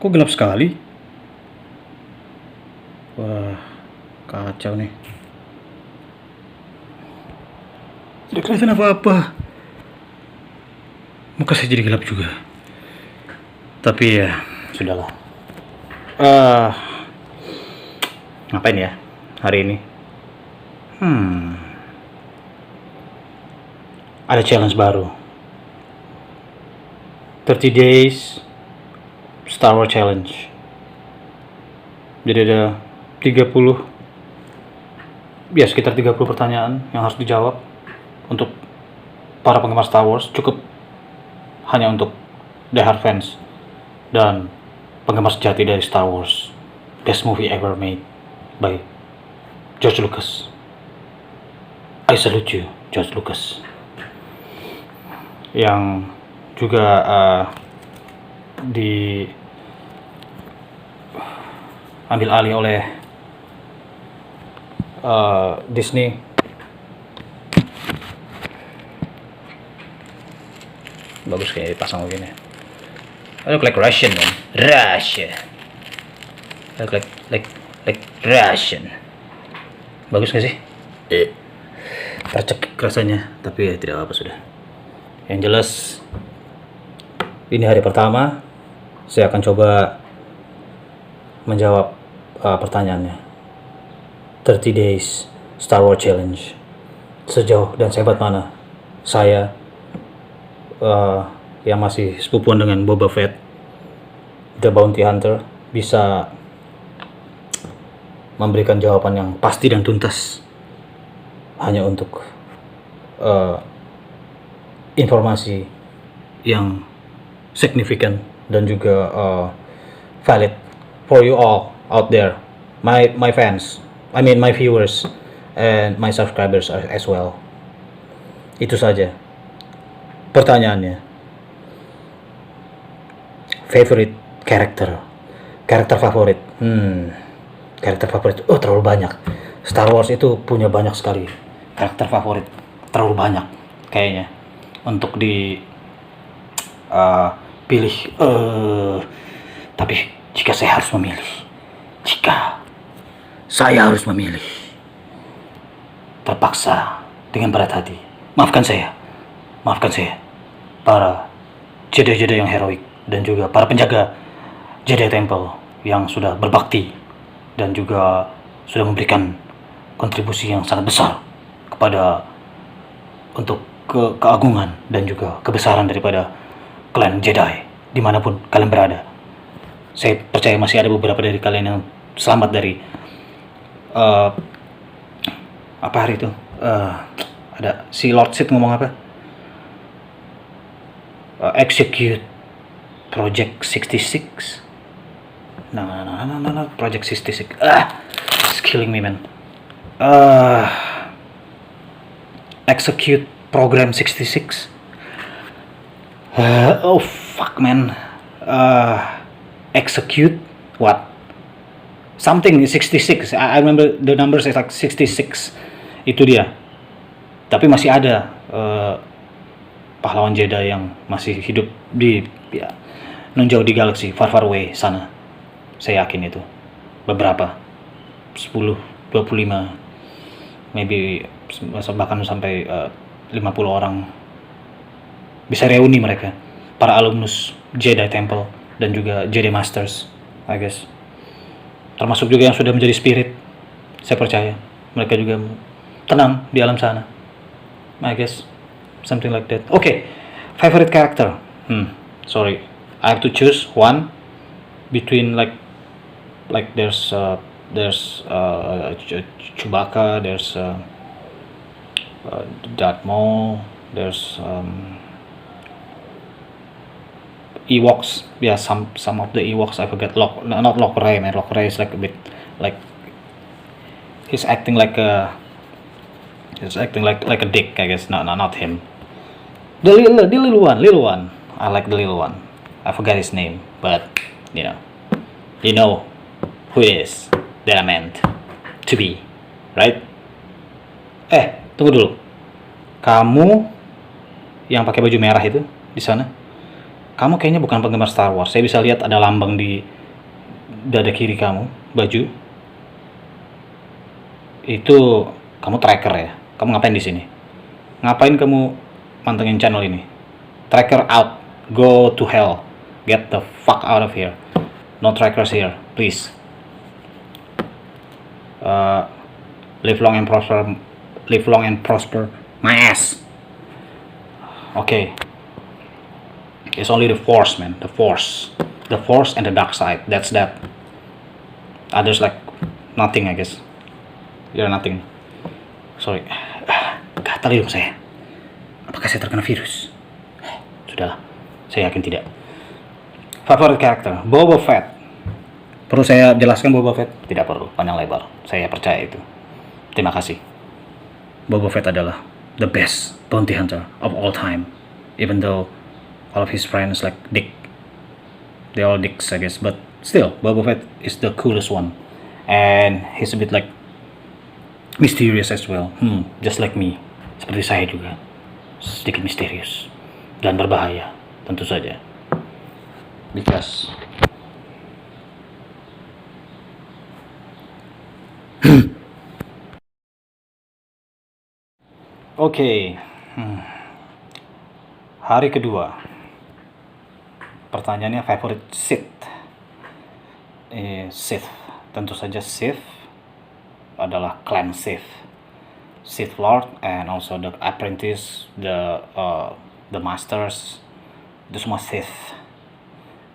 Kok gelap sekali? Wah, kacau nih. Tidak kelihatan apa-apa. Muka saya jadi gelap juga. Tapi ya, sudahlah. Ngapain ya hari ini? Ada challenge baru. 30 days Star Wars Challenge. Jadi ada 30, ya sekitar 30 pertanyaan yang harus dijawab untuk para penggemar Star Wars. Cukup hanya untuk die-hard fans dan penggemar sejati dari Star Wars. Best movie ever made by George Lucas. I salute you, George Lucas. Yang juga diambil alih oleh Disney. Bagus kayak dipasang begini. I look like Russian, man. Russia. I look like Russian. Bagus gak sih? Tercekik rasanya, tapi ya tidak apa-apa sudah. Yang jelas, ini hari pertama. Saya akan coba menjawab pertanyaannya. 30 days Star Wars Challenge. Sejauh dan sehebat mana saya yang masih sepupuan dengan Boba Fett, The Bounty Hunter, bisa memberikan jawaban yang pasti dan tuntas hanya untuk informasi yang signifikan dan juga valid for you all out there, my fans, I mean my viewers and my subscribers as well. Itu saja pertanyaannya. Favorite karakter favorit. Karakter favorit, terlalu banyak. Star Wars itu punya banyak sekali karakter favorit, terlalu banyak kayaknya untuk pilih. Tapi jika saya harus memilih, terpaksa dengan berat hati, maafkan saya, para Jedi yang heroik dan juga para penjaga Jedi Temple yang sudah berbakti dan juga sudah memberikan kontribusi yang sangat besar kepada untuk keagungan dan juga kebesaran daripada klan Jedi dimanapun kalian berada. Saya percaya masih ada beberapa dari kalian yang selamat dari apa hari itu, ada si Lord Sith ngomong apa, execute Project 66. No, Project 66. It's killing me, man. Execute Program 66. Oh fuck, man. Execute what? Something 66. I remember the numbers is like 66. Itu dia. Tapi masih ada pahlawan Jedi yang masih hidup di jauh di galaksi far away sana. Saya yakin itu beberapa 10, 25, maybe bahkan sampai 50 orang bisa reuni mereka, para alumnus Jedi Temple dan juga Jedi Masters, I guess. Termasuk juga yang sudah menjadi spirit. Saya percaya mereka juga tenang di alam sana, I guess, something like that. Okay, favorite character. Sorry, I have to choose one between like there's Chewbacca, there's Darth Maul, there's Ewoks. Yeah, some of the Ewoks I forget. Not Lok Ray, man. Lok Ray is like a bit like he's acting like a dick, I guess. Not him. The little one. I like the little one. I forgot his name, but you know who it is that I meant to be, right? Tunggu dulu. Kamu yang pakai baju merah itu di sana, Kamu kayaknya bukan penggemar Star Wars. Saya bisa lihat ada lambang di dada kiri kamu, baju. Itu kamu tracker ya? Kamu ngapain di sini? Ngapain kamu mantengin channel ini? Tracker out. Go to hell. Get the fuck out of here. No trackers here, please. Live long and prosper. Live long and prosper. My ass. Okay. It's only the force, man. The force. The force and the dark side. That's that. Others like nothing, I guess. You're nothing. Sorry. Gatal hidung saya. Apakah saya terkena virus? Sudahlah. Saya yakin tidak. Favorit karakter Boba Fett. Perlu saya jelaskan Boba Fett? Tidak perlu, panjang lebar. Saya percaya itu. Terima kasih. Boba Fett adalah the best bounty hunter of all time. Even though all of his friends like dick. They all dicks, I guess. But still, Boba Fett is the coolest one. And he's a bit like mysterious as well. Just like me. Seperti saya juga. Sedikit misterius. Dan berbahaya, tentu saja. Because Oke. Hari kedua. Pertanyaannya favorite Sith. Sith. Tentu saja Sith adalah clan Sith. Sith Lord and also the apprentice, the masters, itu semua Sith.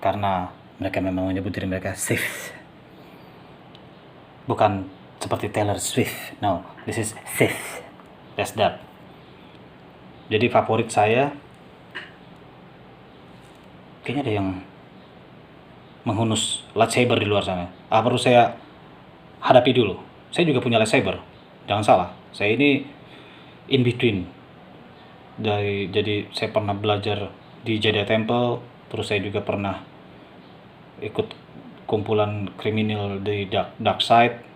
Karena mereka memang menyebut diri mereka Sith. Bukan seperti Taylor Swift. No, this is Sith. That's that. Jadi favorit saya, kayaknya ada yang menghunus lightsaber di luar sana. Perlu saya hadapi dulu. Saya juga punya lightsaber. Jangan salah. Saya ini in between. Jadi saya pernah belajar di Jedi Temple, terus saya juga pernah ikut kumpulan kriminal di Dark Side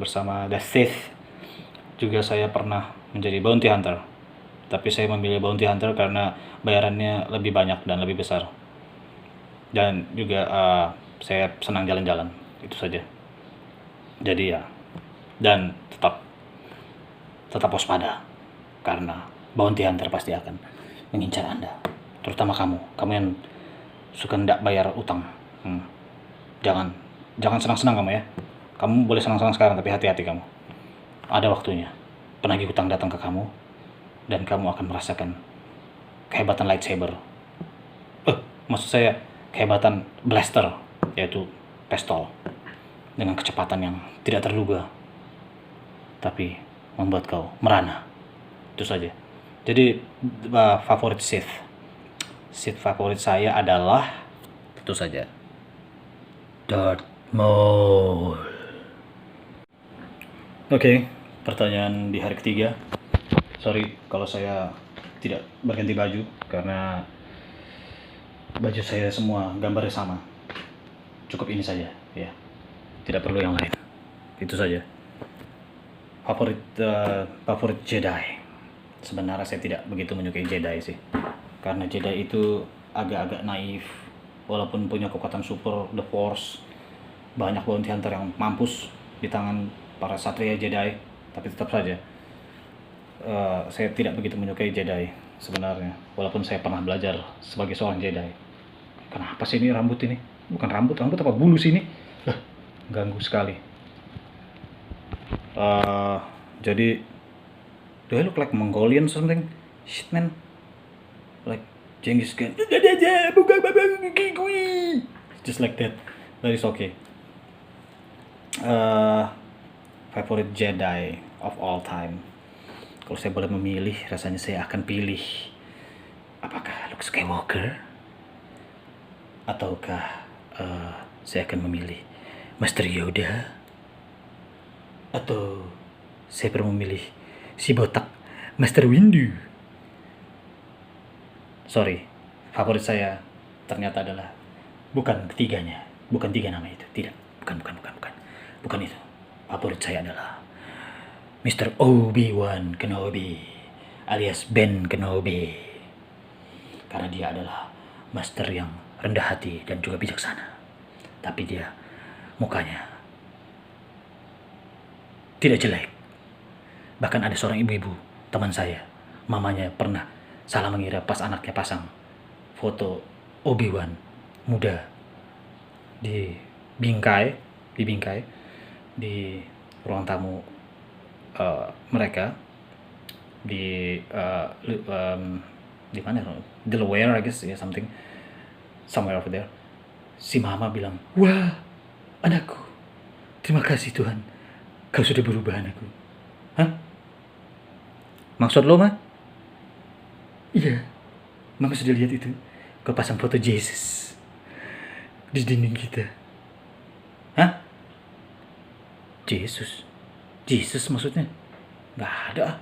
bersama The Sith. Juga saya pernah menjadi bounty hunter. Tapi saya memilih bounty hunter karena bayarannya lebih banyak dan lebih besar. Dan juga saya senang jalan-jalan. Itu saja. Jadi ya. Dan tetap waspada. Karena bounty hunter pasti akan mengincar Anda. Terutama kamu yang suka ndak bayar utang. Jangan senang-senang kamu ya. Kamu boleh senang-senang sekarang, tapi hati-hati kamu. Ada waktunya penagih hutang datang ke kamu dan kamu akan merasakan kehebatan lightsaber. Maksud saya kehebatan blaster, yaitu pistol dengan kecepatan yang tidak terduga, tapi membuat kau merana. Itu saja. Jadi favorit Sith favorit saya adalah itu saja, Darth Maul. Oke, pertanyaan di hari ketiga. Sorry kalau saya tidak berganti baju karena baju saya semua gambarnya sama. Cukup ini saja ya. Tidak perlu yang lain. Itu saja. Favorit Jedi. Sebenarnya saya tidak begitu menyukai Jedi sih. Karena Jedi itu agak-agak naif. Walaupun punya kekuatan super, the Force, banyak bounty hunter yang mampus di tangan para satria Jedi, tapi tetap saja saya tidak begitu menyukai Jedi sebenarnya, walaupun saya pernah belajar sebagai seorang Jedi. Kenapa sih ini rambut ini? Bukan rambut apa bulu sini? Ganggu sekali. Jadi, do I look like Mongolian or something? Shit man, like Genghis Khan. Just like that. That is okay. Favorite Jedi of all time. Kalau saya boleh memilih, rasanya saya akan pilih apakah Luke Skywalker ataukah saya akan memilih Master Yoda, atau saya perlu memilih si botak Master Windu. Sorry, favorit saya ternyata adalah bukan ketiganya, bukan tiga nama itu, tidak, bukan itu. Favorit saya adalah Mr. Obi-Wan Kenobi alias Ben Kenobi, karena dia adalah master yang rendah hati dan juga bijaksana. Tapi dia mukanya tidak jelek. Bahkan ada seorang ibu-ibu teman saya, mamanya pernah salah mengira pas anaknya pasang foto Obi-Wan muda di bingkai di ruang tamu mereka di di mana, Delaware I guess ya, somewhere over there. Si mama bilang, wah anakku, terima kasih Tuhan, kau sudah berubah anakku. Hah? Maksud lo mah? Iya, mama sudah lihat itu, kau pasang foto Yesus di dinding kita. Hah? Jesus maksudnya? Nggak ada.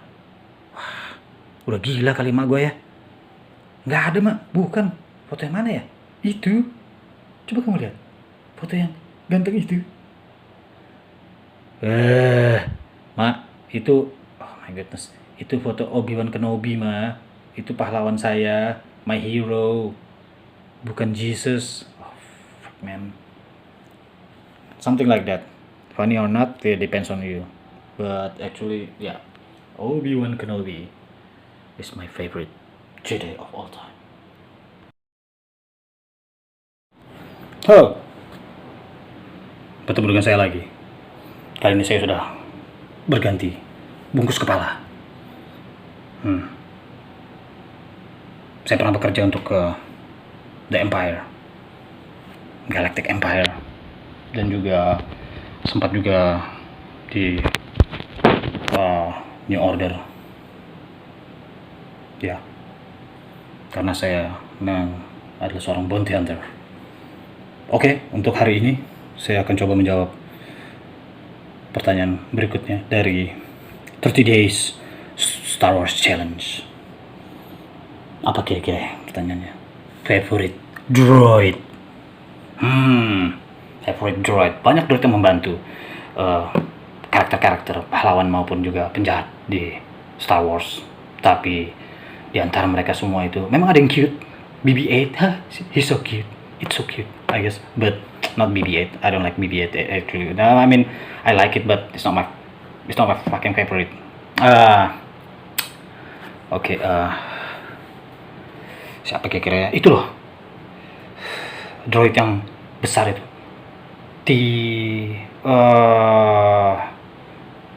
Wah, udah gila kali mak gue ya. Nggak ada mak, bukan. Foto yang mana ya? Itu. Coba kamu lihat. Foto yang ganteng itu. Mak, itu, oh my goodness. Itu foto Obi-Wan Kenobi, mak. Itu pahlawan saya, my hero. Bukan Jesus. Oh, fuck man. Something like that. Funny or not, it depends on you. But actually, yeah, Obi-Wan Kenobi is my favorite Jedi of all time. Oh, bertemu dengan saya lagi. Kali ini saya sudah berganti bungkus kepala. Saya pernah bekerja untuk The Empire, Galactic Empire, dan juga sempat juga di New Order. Ya, karena saya memang adalah seorang bounty hunter. Oke, untuk hari ini saya akan coba menjawab pertanyaan berikutnya dari 30 Days Star Wars Challenge. Apa kira-kira pertanyaannya? Favorite droid. Favorite droid. Banyak droid yang membantu karakter-karakter pahlawan maupun juga penjahat di Star Wars. Tapi di antara mereka semua itu memang ada yang cute. BB-8, he's so cute. It's so cute, I guess. But not BB-8. I don't like BB-8 actually. No, I mean I like it, but it's not my fucking favorite. Oke, siapa kira-kira ya? Itu loh, droid yang besar itu.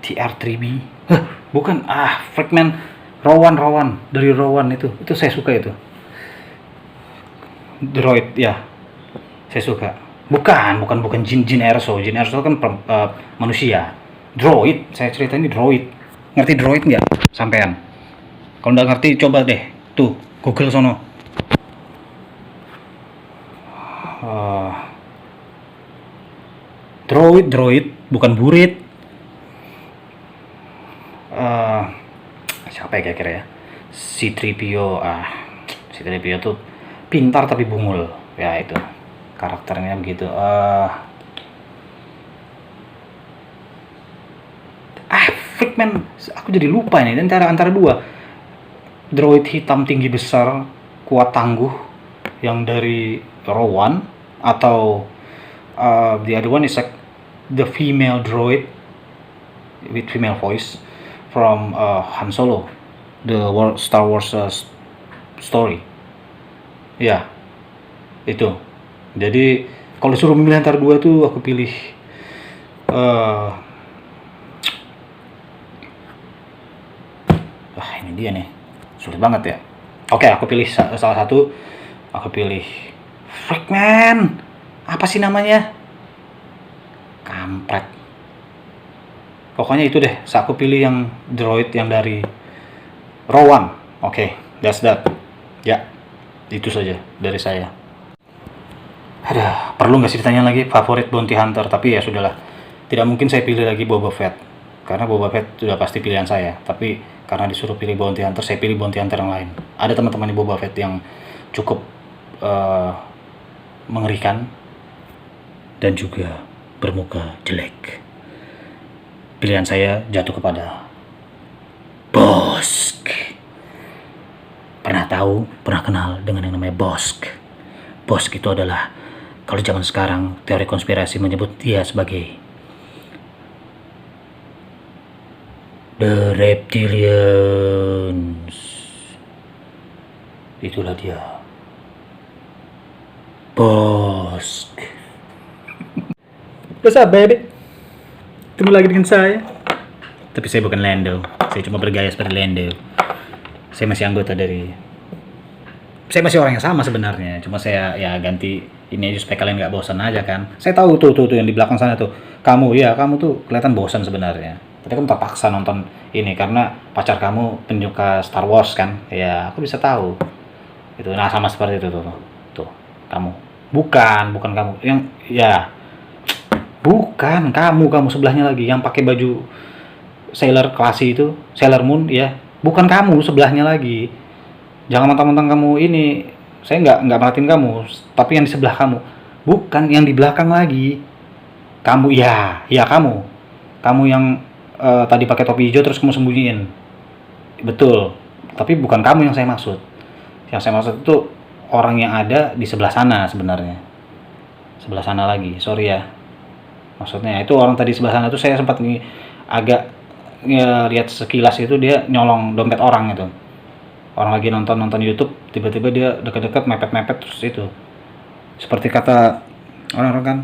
TR3B. Bukan, Fragment Rowan dari Rowan itu saya suka itu. Droid ya, saya suka. Bukan Jin Erso. Jin Erso kan manusia. Droid, saya cerita ini droid. Ngerti droid nggak sampean? Kalau nggak ngerti coba deh tuh Google sono. Droid bukan burit. Siapa ya kira-kira ya? C-3PO. C-3PO tuh pintar tapi bungul. Ya itu karakternya begitu. Freakman, aku jadi lupa nih. Antara dua droid hitam tinggi besar kuat tangguh yang dari Rowan, atau the other one is like the female droid with female voice from Han Solo, the Star Wars story. Ya, itu. Jadi kalau disuruh memilih antara dua tuh aku pilih ini dia nih, sulit banget ya. Oke, aku pilih salah satu. Aku pilih Fragment. Apa sih namanya? Kampret. Pokoknya itu deh. Aku pilih yang droid yang dari Rowan. Oke, that's that. Ya, itu saja dari saya. Ada, perlu nggak sih ditanya lagi favorit bounty hunter? Tapi ya sudahlah. Tidak mungkin saya pilih lagi Boba Fett. Karena Boba Fett sudah pasti pilihan saya. Tapi karena disuruh pilih bounty hunter, saya pilih bounty hunter yang lain. Ada teman-teman di Boba Fett yang cukup mengerikan dan juga bermuka jelek. Pilihan saya jatuh kepada Bossk. Pernah kenal dengan yang namanya Bossk? Bosk itu adalah, kalau zaman sekarang teori konspirasi menyebut dia sebagai The Reptilians. Itulah dia, Bosk. What's up, baby? Ketemu lagi dengan saya. Tapi saya bukan Lando. Saya cuma bergaya seperti Lando. Saya masih anggota dari... Saya masih orang yang sama sebenarnya. Cuma saya ya ganti ini aja supaya kalian nggak bosan aja kan. Saya tahu tuh yang di belakang sana tuh. Kamu tuh kelihatan bosan sebenarnya. Tapi kamu terpaksa nonton ini karena pacar kamu penyuka Star Wars kan. Ya, aku bisa tahu. Itu nah sama seperti itu tuh. Tuh, kamu. Bukan kamu. Yang ya bukan kamu sebelahnya lagi yang pakai baju Sailor Classy itu, Sailor Moon ya. Bukan kamu sebelahnya lagi. Jangan mentang-mentang kamu ini, saya nggak merhatiin kamu, tapi yang di sebelah kamu. Bukan yang di belakang lagi. Kamu ya kamu. Kamu yang tadi pakai topi hijau terus kamu sembunyiin. Betul. Tapi bukan kamu yang saya maksud. Yang saya maksud itu orang yang ada di sebelah sana sebenarnya. Sebelah sana lagi. Sorry ya. Maksudnya itu orang tadi sebelah sana itu saya sempat agak lihat sekilas itu dia nyolong dompet orang itu. Orang lagi nonton YouTube, tiba-tiba dia dekat-dekat mepet-mepet terus itu. Seperti kata orang-orang kan,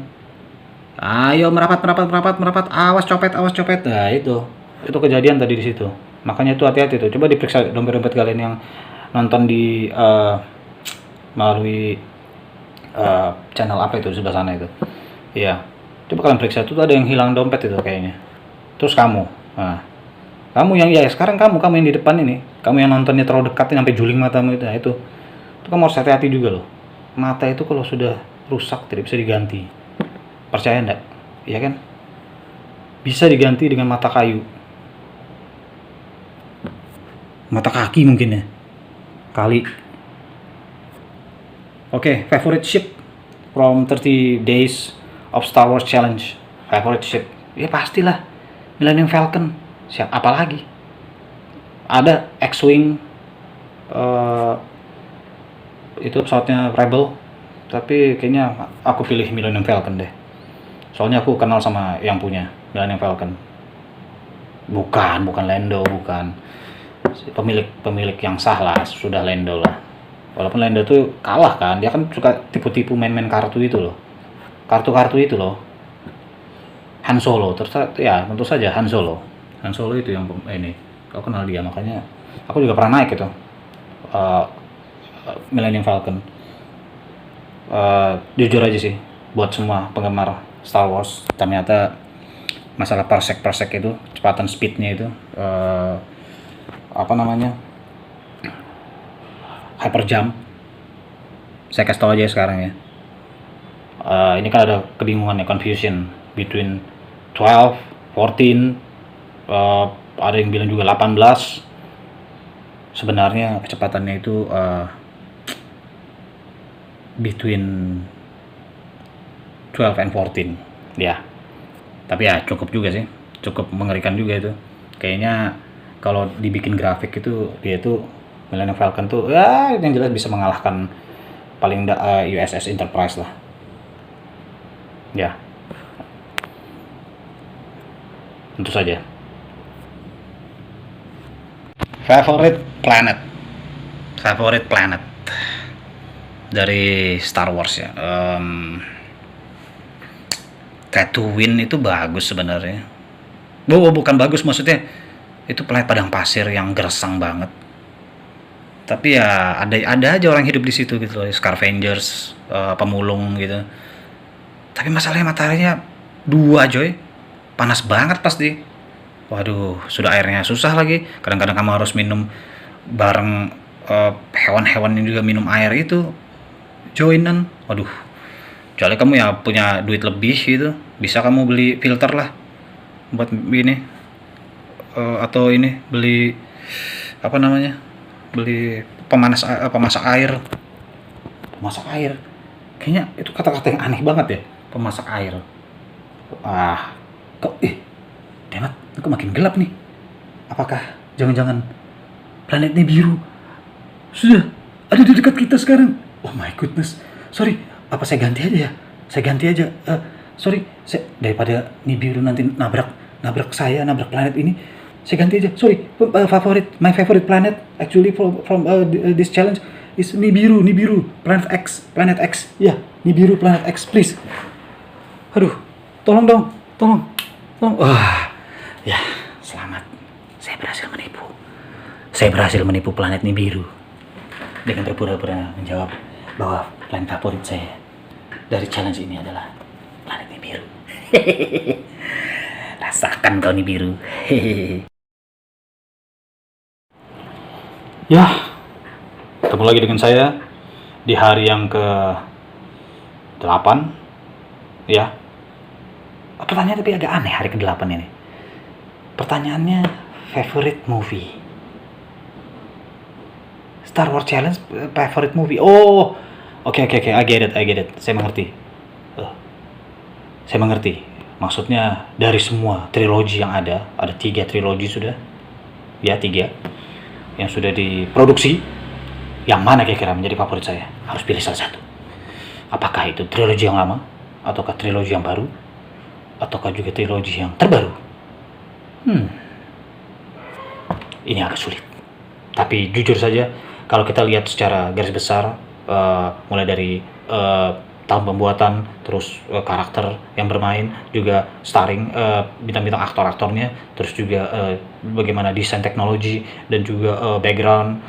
ayo merapat, awas copet. Nah itu kejadian tadi di situ. Makanya itu hati-hati tuh. Coba diperiksa dompet-dompet kalian yang nonton di melalui channel apa itu sebelah sana itu. Iya. Coba kalian periksa itu ada yang hilang dompet itu kayaknya. Terus kamu, nah, kamu yang ya sekarang kamu yang di depan ini, kamu yang nontonnya terlalu dekat sampai juling matamu itu, nah, itu kamu harus hati-hati juga loh. Mata itu kalau sudah rusak tidak bisa diganti. Percaya enggak? Iya kan? Bisa diganti dengan mata kayu, mata kaki mungkin ya, kali. Oke, favorite ship from 30 Days of Star Wars Challenge. Favorite ship, ya pastilah Millennium Falcon. Siap apa lagi? Ada X-Wing, itu pesawatnya Rebel, tapi kayaknya aku pilih Millennium Falcon deh. Soalnya aku kenal sama yang punya Millennium Falcon. Bukan Lando, bukan. Pemilik yang sah lah, sudah Lando lah. Walaupun Lando tuh kalah kan, dia kan suka tipu-tipu main-main kartu itu loh. Kartu-kartu itu loh. Han Solo, ya tentu saja Han Solo itu yang ini. Kau kenal dia, makanya aku juga pernah naik itu Millennium Falcon. Jujur aja sih, buat semua penggemar Star Wars, ternyata masalah parsec itu, kecepatan speednya itu, hyperjump. Saya kasih tau aja sekarang ya. Ini kan ada kebingungan ya, confusion between 12, 14, ada yang bilang juga 18. Sebenarnya kecepatannya itu between 12 and 14 ya. Tapi ya cukup juga sih, cukup mengerikan juga itu. Kayaknya kalau dibikin grafik itu dia tuh Millennium Falcon tuh ya yang jelas bisa mengalahkan paling USS Enterprise lah. Ya. Tentu saja. Favorite planet dari Star Wars ya. Tatooine itu bagus sebenarnya. Bukan bagus, maksudnya itu planet padang pasir yang gersang banget. Tapi ya ada aja orang hidup di situ gitu loh, Scavengers, pemulung gitu. Tapi masalahnya mataharinya 2 coy. Panas banget pasti. Waduh, sudah airnya susah lagi. Kadang-kadang kamu harus minum bareng hewan-hewan yang juga minum air itu. Joinan. Waduh. Kecuali kamu ya punya duit lebih gitu, bisa kamu beli filter lah buat ini. Atau ini beli beli pemasak air. Kayaknya itu kata-kata yang aneh banget ya, pemasak air. Demat, kok makin gelap nih? Apakah jangan-jangan planetnya biru sudah ada di dekat kita sekarang? Oh my goodness, sorry, apa saya ganti aja ya? Saya ganti aja. Sorry, daripada Nibiru nanti nabrak saya, nabrak planet ini, saya ganti aja. Sorry, my favorite planet actually from this challenge is Nibiru, planet X. Ya, Nibiru planet X, please. Aduh, tolong dong, tolong. Wah, ya, selamat. Saya berhasil menipu planet Nibiru dengan berpura-pura menjawab bahwa planet favorit saya dari challenge ini adalah planet Nibiru. Rasakan kau Nibiru. Ya, ketemu lagi dengan saya di hari yang ke-8. Ya, pertanyaan tapi agak aneh hari ke-8 ini. Pertanyaannya, favorite movie. Star Wars Challenge, favorite movie. Oh, oke, I get it. Saya mengerti. Maksudnya dari semua trilogi yang ada 3 trilogi sudah. Ya, 3 yang sudah diproduksi. Yang mana kira-kira menjadi favorit saya? Harus pilih salah satu. Apakah itu trilogi yang lama, ataukah trilogi yang baru, ataukah juga trilogi yang terbaru? Ini agak sulit. Tapi jujur saja, kalau kita lihat secara garis besar, mulai dari tahun pembuatan, terus karakter yang bermain, juga starring, bintang-bintang aktor-aktornya, terus juga bagaimana desain teknologi dan juga background,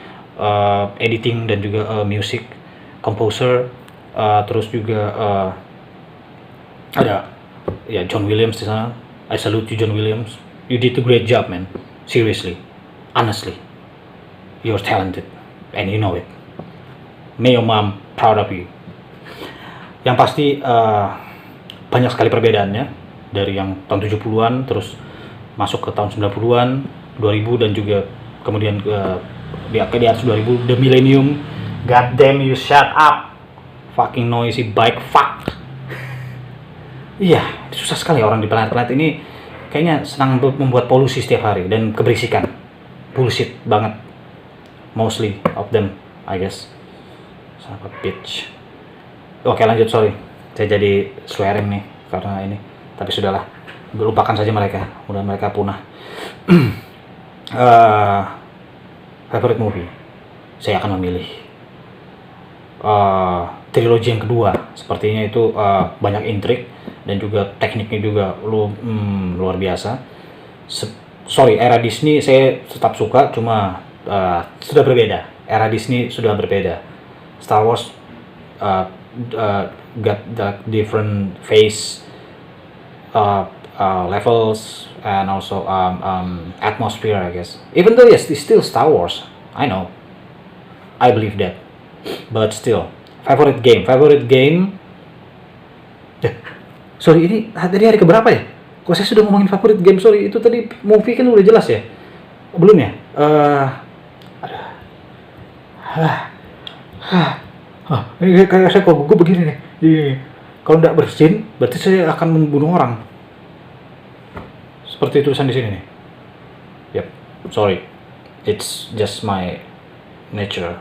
editing dan juga music, composer, terus juga ada ya John Williams di sana. I salute you, John Williams. You did a great job, man. Seriously, honestly, you're talented and you know it. May your mom proud of you. Yang pasti banyak sekali perbedaannya dari yang tahun 70-an terus masuk ke tahun 90-an, 2000 dan juga kemudian di atas 2000, the millennium. God damn you, shut up. Fucking noisy bike fuck. Iya, susah sekali orang di planet-planet ini kayaknya senang membuat polusi setiap hari dan keberisikan. Bullshit banget. Mostly of them, I guess. Son of a bitch. Oke, lanjut, sorry. Saya jadi swearing nih karena ini. Tapi sudahlah, lupakan saja mereka. Mudah mereka punah. Favorite movie. Saya akan memilih trilogi yang kedua. Sepertinya itu banyak intrik dan juga tekniknya juga luar biasa. Sorry, era Disney saya tetap suka, cuma sudah berbeda. Era Disney sudah berbeda. Star Wars got the different phase, levels, and also atmosphere, I guess. Even though yes, it's still Star Wars, I know, I believe that, but still, favorite game. Sorry, ini tadi hari keberapa ya? Kok saya sudah ngomongin favorite game? Sorry, itu tadi movie kan udah jelas ya? Belum ya? Ini kayak saya kok gugup begini nih. Kalau tidak bersin, berarti saya akan membunuh orang. Seperti tulisan di sini nih. Yep, sorry. It's just my nature.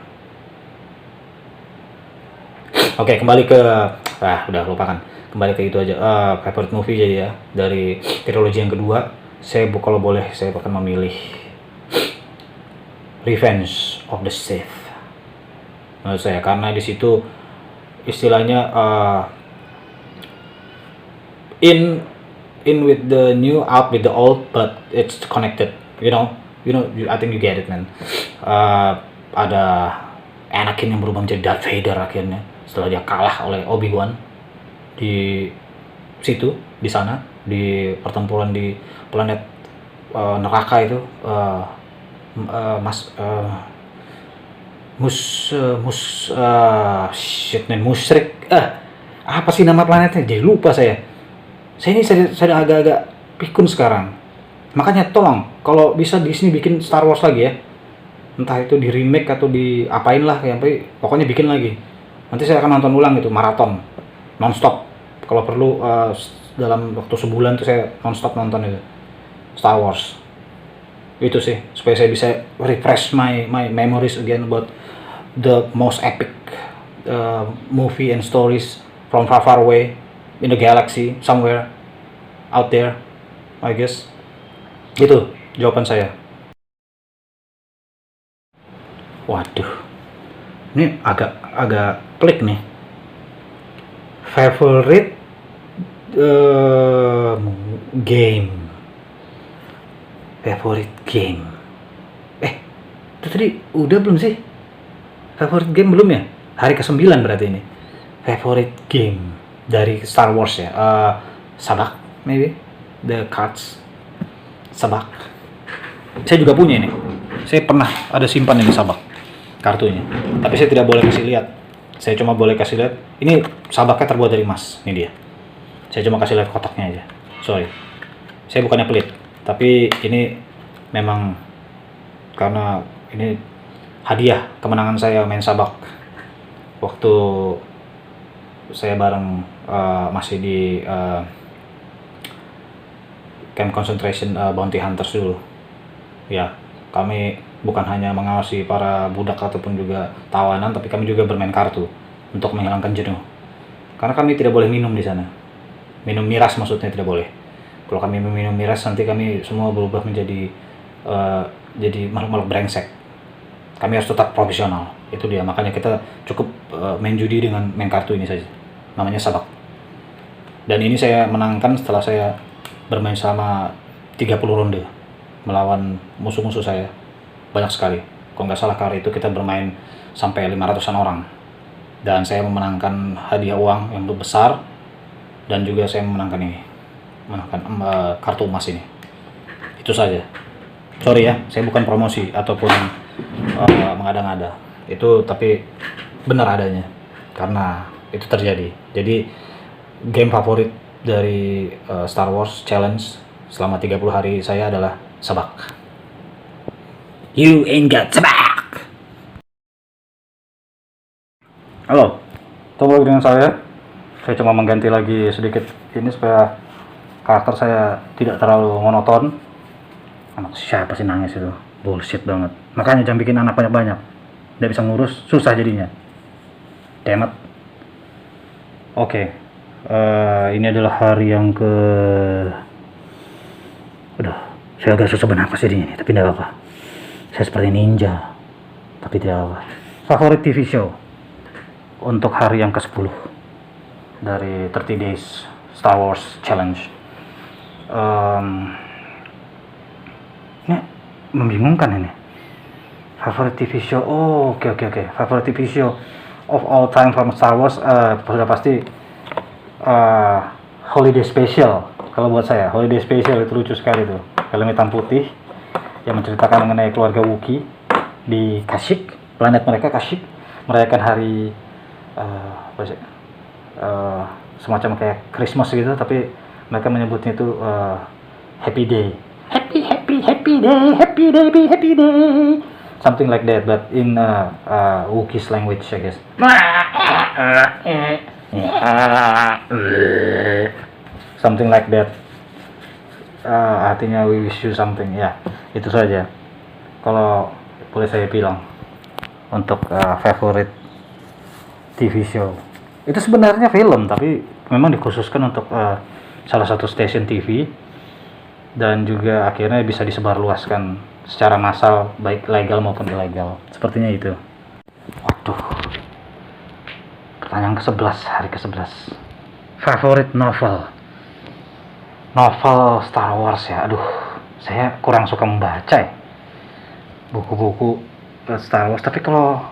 Oke, kembali ke udah lupakan. Kembali ke itu aja. Favorite movie jadi ya dari trilogi yang kedua. Saya kalau boleh saya akan memilih Revenge of the Sith. Menurut saya karena di situ istilahnya in with the new, out with the old, but it's connected. You know, I think you get it, man. Ada Anakin yang berubah menjadi Darth Vader akhirnya setelah dia kalah oleh Obi-Wan di situ, di sana, di pertempuran di planet neraka itu, Mushrik. Apa sih nama planetnya? Jadi lupa saya. Ini saya agak-agak pikun sekarang. Makanya tolong kalau bisa Disney bikin Star Wars lagi ya. Entah itu di remake atau di apain lah, pokoknya bikin lagi. Nanti saya akan nonton ulang itu, maraton, nonstop. Kalau perlu dalam waktu sebulan tuh saya nonstop nonton itu Star Wars. Itu sih supaya saya bisa refresh my memories again about the most epic movie and stories from far far away in the galaxy somewhere out there, I guess. Itu jawaban saya. Waduh, ini agak pelik nih. Favorite game. Favorite game. Itu tadi udah belum sih? Favorite game belum ya? Hari ke-9 berarti ini. Favorite game dari Star Wars ya. Sabak, maybe. The cards. Sabak. Saya juga punya ini. Saya pernah ada simpan ini sabak kartunya. Tapi saya tidak boleh kasih lihat. Saya cuma boleh kasih lihat. Ini sabaknya terbuat dari emas. Ini dia. Saya cuma kasih lihat kotaknya aja. Sorry. Saya bukannya pelit. Tapi ini memang karena ini hadiah kemenangan saya main sabak waktu saya bareng masih di camp concentration bounty hunters dulu ya. Kami bukan hanya mengawasi para budak ataupun juga tawanan, tapi kami juga bermain kartu untuk menghilangkan jenuh, karena kami tidak boleh minum di sana. Minum miras maksudnya tidak boleh. Kalau kami minum miras nanti kami semua berubah menjadi jadi makhluk-makhluk brengsek. Kami harus tetap profesional. Itu dia, makanya kita cukup main judi dengan main kartu ini saja. Namanya sabak. Dan ini saya menangkan setelah saya bermain selama 30 ronde melawan musuh-musuh saya. Banyak sekali. Kalau nggak salah kali itu kita bermain sampai 500-an orang. Dan saya memenangkan hadiah uang yang besar. Dan juga saya memenangkan ini. Memenangkan kartu emas ini. Itu saja. Sorry ya, saya bukan promosi ataupun mengada-ngada. Itu tapi benar adanya. Karena itu terjadi. Jadi game favorit dari Star Wars Challenge selama 30 hari saya adalah sabak. You ain't got sabak. Halo, ketemu lagi dengan saya. Saya cuma mengganti lagi sedikit ini supaya karakter saya tidak terlalu monoton. Anak siapa sih nangis itu? Bullshit banget. Makanya jangan bikin anak banyak-banyak. Nggak bisa ngurus, susah jadinya. Damn it. Oke. Ini adalah hari yang ke... Udah, saya agak susah bernafas jadinya nih, tapi tidak apa-apa. Saya seperti ninja, tapi tidak apa-apa. Favorit TV show untuk hari yang ke-10 dari 30 Days Star Wars Challenge. Ini membingungkan ini. Favorit TV show, oke. Favorit TV show of all time from Star Wars, sudah pasti Holiday Special. Kalau buat saya, Holiday Special itu lucu sekali tuh. Film hitam putih yang menceritakan mengenai keluarga Wookiee di Kashyyyk, planet mereka Kashyyyk, merayakan hari semacam kayak Christmas gitu, tapi mereka menyebutnya itu Happy Day. Happy day, something like that, but in Wookiee's language, I guess. Something like that. Artinya we wish you something, ya. Itu saja. Kalau boleh saya bilang untuk favorite TV show. Itu sebenarnya film, tapi memang dikhususkan untuk salah satu stasiun TV. Dan juga akhirnya bisa disebarluaskan secara massal, baik legal maupun ilegal. Sepertinya itu. Waduh. Pertanyaan ke-11, hari ke-11. Favorit novel Star Wars ya. Aduh, saya kurang suka membaca ya buku-buku Star Wars. Tapi kalau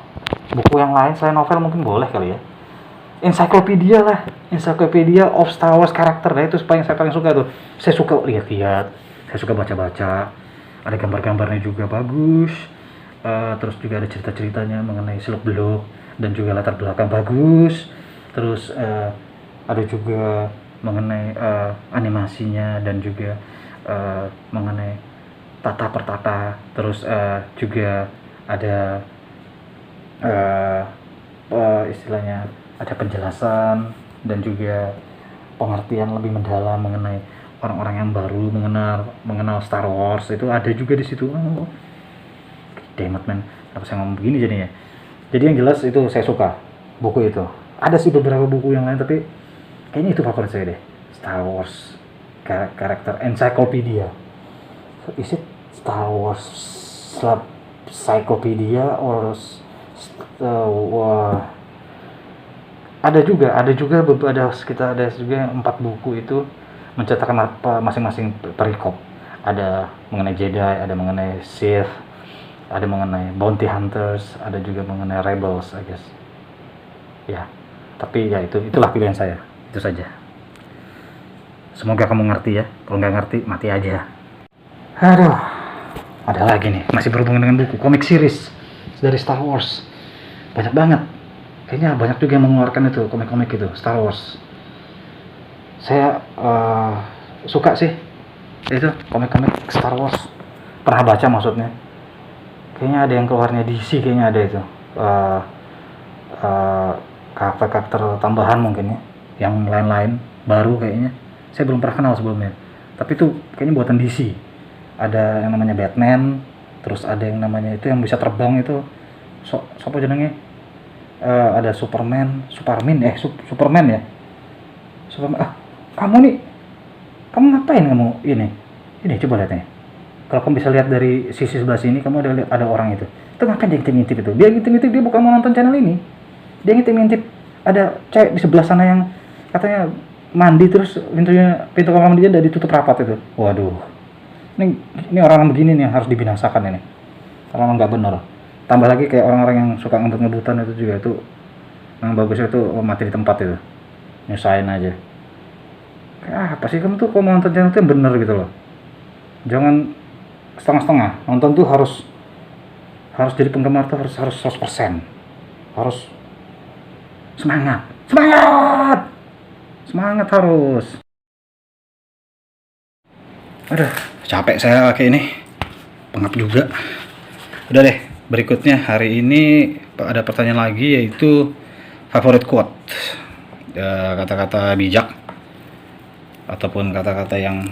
buku yang lain selain novel mungkin boleh kali ya. Encyclopedia lah, Encyclopedia of Star Wars karakter. Nah, itu saya paling suka tuh. Saya suka lihat-lihat, saya suka baca-baca. Ada gambar-gambarnya juga bagus. Terus juga ada cerita-ceritanya mengenai seluk-beluk dan juga latar belakang bagus. Terus ada juga mengenai animasinya dan juga mengenai tata per tata. Terus juga ada istilahnya ada penjelasan dan juga pengertian lebih mendalam mengenai orang-orang yang baru mengenal Star Wars. Itu ada juga di situ. Damn it man, kenapa saya ngomong begini jadinya. Jadi yang jelas itu saya suka buku itu. Ada sih beberapa buku yang lain, tapi kayaknya itu favorit saya deh. Star Wars karakter encyclopedia. So, is it Star Wars Encyclopedia or wah, ada juga ada juga 4 buku itu menceritakan apa masing-masing perikop. Ada mengenai Jedi, ada mengenai Sith, ada mengenai bounty hunters, ada juga mengenai rebels, I guess. Ya, tapi ya itulah pilihan saya. Itu saja. Semoga kamu ngerti ya. Kalau nggak ngerti, mati aja. Aduh, ada lagi nih, masih berhubungan dengan buku, komik series dari Star Wars. Banyak banget. Kayaknya banyak juga yang mengeluarkan itu, komik-komik itu, Star Wars. Saya suka sih itu komik-komik Star Wars. Pernah baca maksudnya. Kayaknya ada yang keluarnya DC, kayaknya ada itu. Karakter-karakter tambahan mungkin ya. Yang lain-lain baru kayaknya. Saya belum pernah kenal sebelumnya. Tapi itu kayaknya buatan DC. Ada yang namanya Batman, terus ada yang namanya itu yang bisa terbang itu. Siapa jenenge? Ada Superman ya. Superman. Kamu ngapain kamu ini coba lihat nih. Kalau kamu bisa lihat dari sisi sebelah sini, kamu ada orang itu ngapain dia ngintip-ngintip itu. Dia ngintip-ngintip, dia bukan mau nonton channel ini, dia ngintip-ngintip. Ada cewek di sebelah sana yang katanya mandi, terus pintu kamar mandinya udah ditutup rapat itu. Waduh, ini orang begini nih yang harus dibinasakan ini, orang nggak benar. Tambah lagi kayak orang-orang yang suka ngebut-ngebutan itu juga, itu yang bagusnya itu mati di tempat itu, nyusahin aja. Kayak apa sih kamu tuh kalau mau nonton channel itu yang bener gitu loh. Jangan setengah-setengah. Nonton tuh harus jadi penggemar tuh harus 100%. Harus semangat harus. Aduh, capek saya kayak ini. Pengap juga. Udah deh, berikutnya hari ini ada pertanyaan lagi, yaitu favorite quote. Kata-kata bijak ataupun kata-kata yang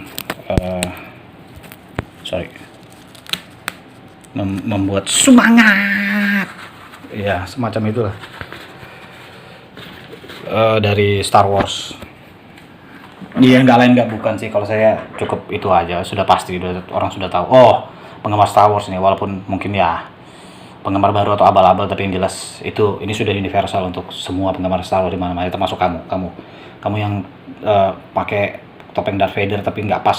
membuat semangat, ya semacam itulah, dari Star Wars. Iya, nggak lain nggak bukan sih, kalau saya cukup itu aja, sudah pasti, orang sudah tahu. Oh, penggemar Star Wars ini, walaupun mungkin ya penggemar baru atau abal-abal, tapi yang jelas ini sudah universal untuk semua penggemar Star Wars di mana-mana, termasuk kamu yang pakai topeng Darth Vader tapi nggak pas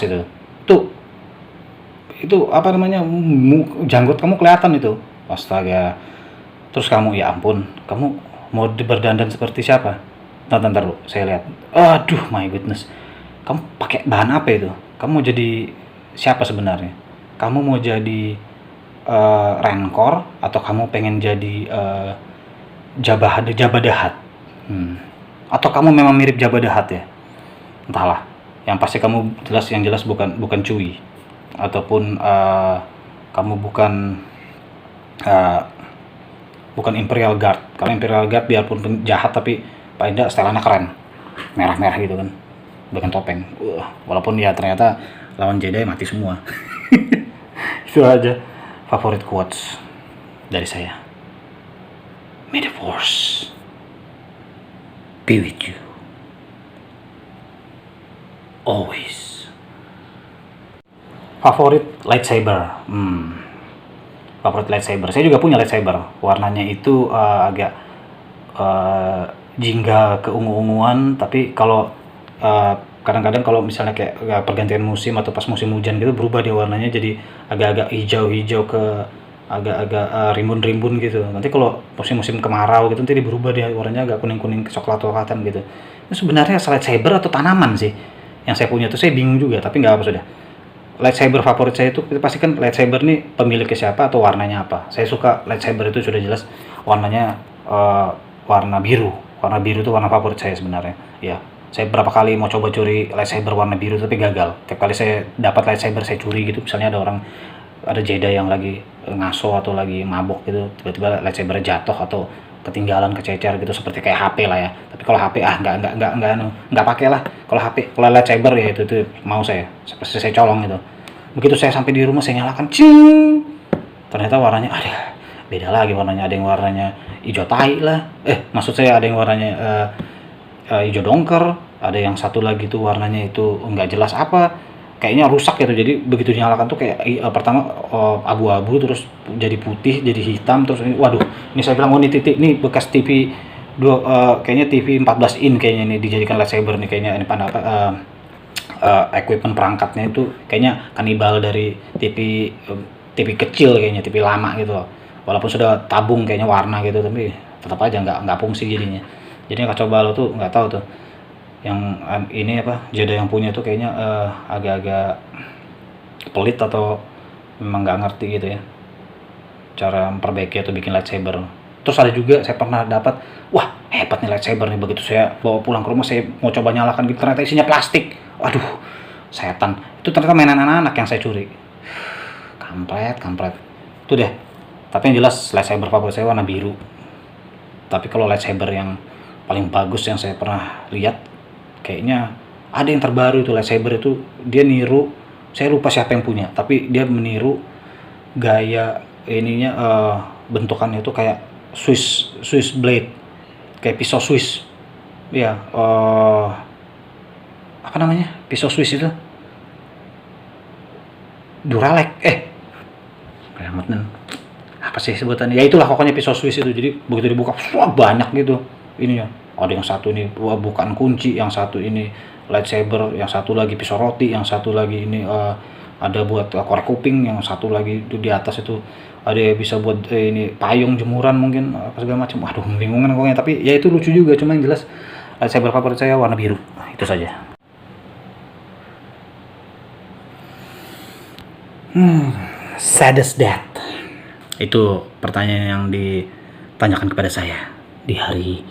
itu apa namanya, janggut kamu kelihatan itu, astaga. Terus kamu, ya ampun, kamu mau berdandan seperti siapa? Ntar dulu, saya lihat. Aduh, my goodness, kamu pakai bahan apa itu? Kamu mau jadi siapa sebenarnya? Kamu mau jadi Rancor atau kamu pengen jadi Jabba the Hutt? Atau kamu memang mirip Jabba the Hutt ya? Entahlah. Yang pasti kamu jelas bukan Chewie, ataupun kamu bukan Imperial Guard. Kalau Imperial Guard biarpun jahat tapi paling tidak setelannya keren, merah-merah gitu kan, dengan topeng. Walaupun ya ternyata lawan Jedi mati semua. Itu aja favorite quotes dari saya. May the Force be with you always. Favorit lightsaber. Favorit lightsaber. Saya juga punya lightsaber. Warnanya itu agak jingga keungu-unguan, tapi kalau kadang-kadang kalau misalnya kayak pergantian musim atau pas musim hujan gitu, berubah dia warnanya jadi agak-agak hijau-hijau ke agak-agak rimbun-rimbun gitu. Nanti kalau musim-musim kemarau gitu, nanti dia berubah dia warnanya agak kuning-kuning coklat-coklatan gitu. Itu sebenarnya lightsaber atau tanaman sih yang saya punya tuh, saya bingung juga, tapi nggak apa, sudah. Lightsaber favorit saya itu pasti kan lightsaber nih pemiliknya siapa atau warnanya apa. Saya suka lightsaber itu sudah jelas warnanya warna biru. Warna biru itu warna favorit saya sebenarnya. Ya, saya berapa kali mau coba curi lightsaber warna biru tapi gagal. Tiap kali saya dapat lightsaber saya curi gitu. Misalnya ada Jedi yang lagi ngaso atau lagi mabok gitu, tiba-tiba lightsaber jatuh atau ketinggalan, kececer gitu, seperti kayak HP lah ya. Tapi kalau HP nggak pakai lah. Kalau lightsaber ya itu mau saya seperti saya colong gitu. Begitu saya sampai di rumah, saya nyalakan, cing, ternyata warnanya beda lagi warnanya. Ada yang warnanya hijau tai lah, maksud saya ada yang warnanya hijau dongker, ada yang satu lagi tuh warnanya itu nggak jelas apa, kayaknya rusak gitu. Jadi begitu dinyalakan tuh kayak pertama abu-abu, terus jadi putih, jadi hitam, terus ini waduh, ini saya bilang, oh ini titik, ini bekas TV kayaknya TV 14 in kayaknya ini dijadikan lightsaber nih kayaknya. Ini equipment perangkatnya itu kayaknya kanibal dari TV kecil, kayaknya TV lama gitu loh. Walaupun sudah tabung kayaknya warna gitu, tapi tetap aja nggak fungsi jadinya. Jadi kacau balau tuh nggak tahu tuh yang ini apa Jeda yang punya tuh kayaknya agak-agak pelit atau memang nggak ngerti gitu ya cara memperbaiki atau bikin lightsaber. Terus ada juga saya pernah dapat, wah hebat nih lightsaber nih, begitu saya bawa pulang ke rumah saya mau coba nyalakan gitu, ternyata isinya plastik. Waduh, setan, itu ternyata mainan anak-anak yang saya curi. Kampret itu deh. Tapi yang jelas lightsaber favorit saya warna biru. Tapi kalau lightsaber yang paling bagus yang saya pernah lihat, kayaknya ada yang terbaru itu lightsaber itu, dia niru, saya lupa siapa yang punya, tapi dia meniru gaya ininya, bentukannya itu kayak Swiss blade, kayak pisau Swiss ya. Apa namanya pisau Swiss itu, Duralek, apa sih sebutannya ya, itulah pokoknya pisau Swiss itu. Jadi begitu dibuka banyak gitu ininya, ada yang satu ini bukaan kunci, yang satu ini lightsaber, yang satu lagi pisau roti, yang satu lagi ini ada buat korek kuping, yang satu lagi itu di atas itu ada yang bisa buat ini payung jemuran mungkin apa segala macam. Aduh, membingungkan pokoknya, tapi ya itu lucu juga. Cuma yang jelas lightsaber favorit saya warna biru. Nah, itu saja. Saddest death, itu pertanyaan yang ditanyakan kepada saya di hari,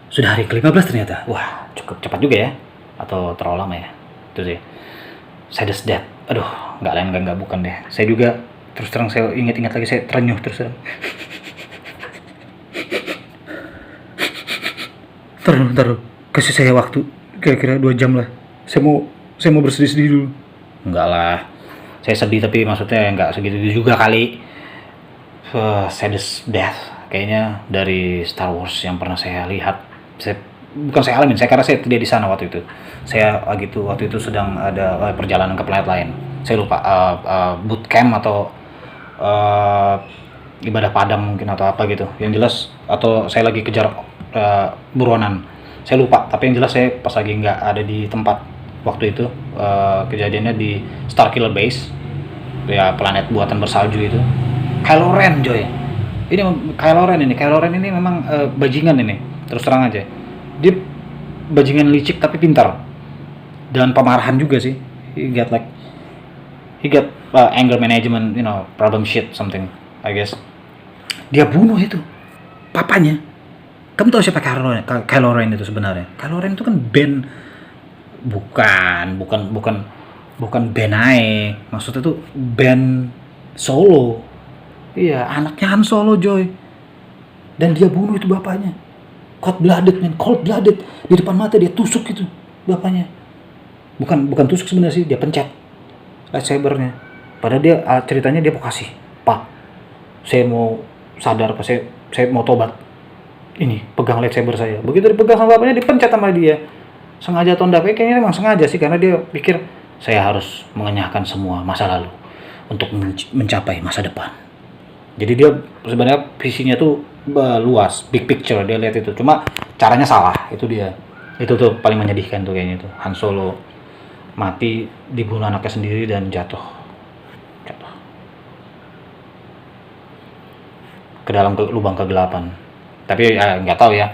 sudah hari ke-15 ternyata. Wah, cukup cepat juga ya, atau terlalu lama ya. Itu sih saddest death. Aduh, nggak lain nggak bukan deh. Saya juga terus terang, saya ingat-ingat lagi saya terenyuh terus terang. Taruh, kasih saya waktu kira-kira 2 jam lah. Saya mau bersedih-sedih dulu. Enggak lah, saya sedih tapi maksudnya nggak segitu juga kali. Saddest death kayaknya dari Star Wars yang pernah saya lihat. Bukan saya alamin, karena saya tidak di sana waktu itu. Saya waktu itu sedang ada perjalanan ke planet lain. Saya lupa boot camp atau ibadah padam mungkin atau apa gitu. Yang jelas, atau saya lagi kejar buronan. Saya lupa, tapi yang jelas saya pas lagi nggak ada di tempat waktu itu. Kejadiannya di Starkiller Base, ya planet buatan bersalju itu. Kylo Ren, Joy. Ini Kylo Ren ini memang bajingan ini. Terus terang aja. Dia bajingan licik tapi pintar. Dan pemarahan juga sih. He got anger management, problem shit something, I guess. Dia bunuh itu papanya. Kamu tahu siapa Kylo Ren itu sebenarnya? Kylo Ren itu kan band, bukan band aja. Maksudnya tuh band Solo. Iya, anaknya Han Solo, Joy. Dan dia bunuh itu bapaknya. Cold blooded. Di depan mata dia tusuk itu bapaknya. Bukan tusuk sebenarnya sih, dia pencet lightsabernya. Padahal dia ceritanya dia mau kasih, Pak, saya mau sadar, Pak, saya mau tobat. Ini pegang lightsaber saya. Begitu dipegang sama bapaknya, dipencet sama dia. Sengaja atau enggak, kayaknya memang sengaja sih, karena dia pikir saya harus mengenyahkan semua masa lalu untuk mencapai masa depan. Jadi dia sebenarnya visinya tuh luas, big picture, dia lihat itu. Cuma caranya salah, itu dia. Itu tuh paling menyedihkan tuh kayaknya tuh. Han Solo mati dibunuh anaknya sendiri dan jatuh ke dalam lubang kegelapan. Tapi nggak tahu ya.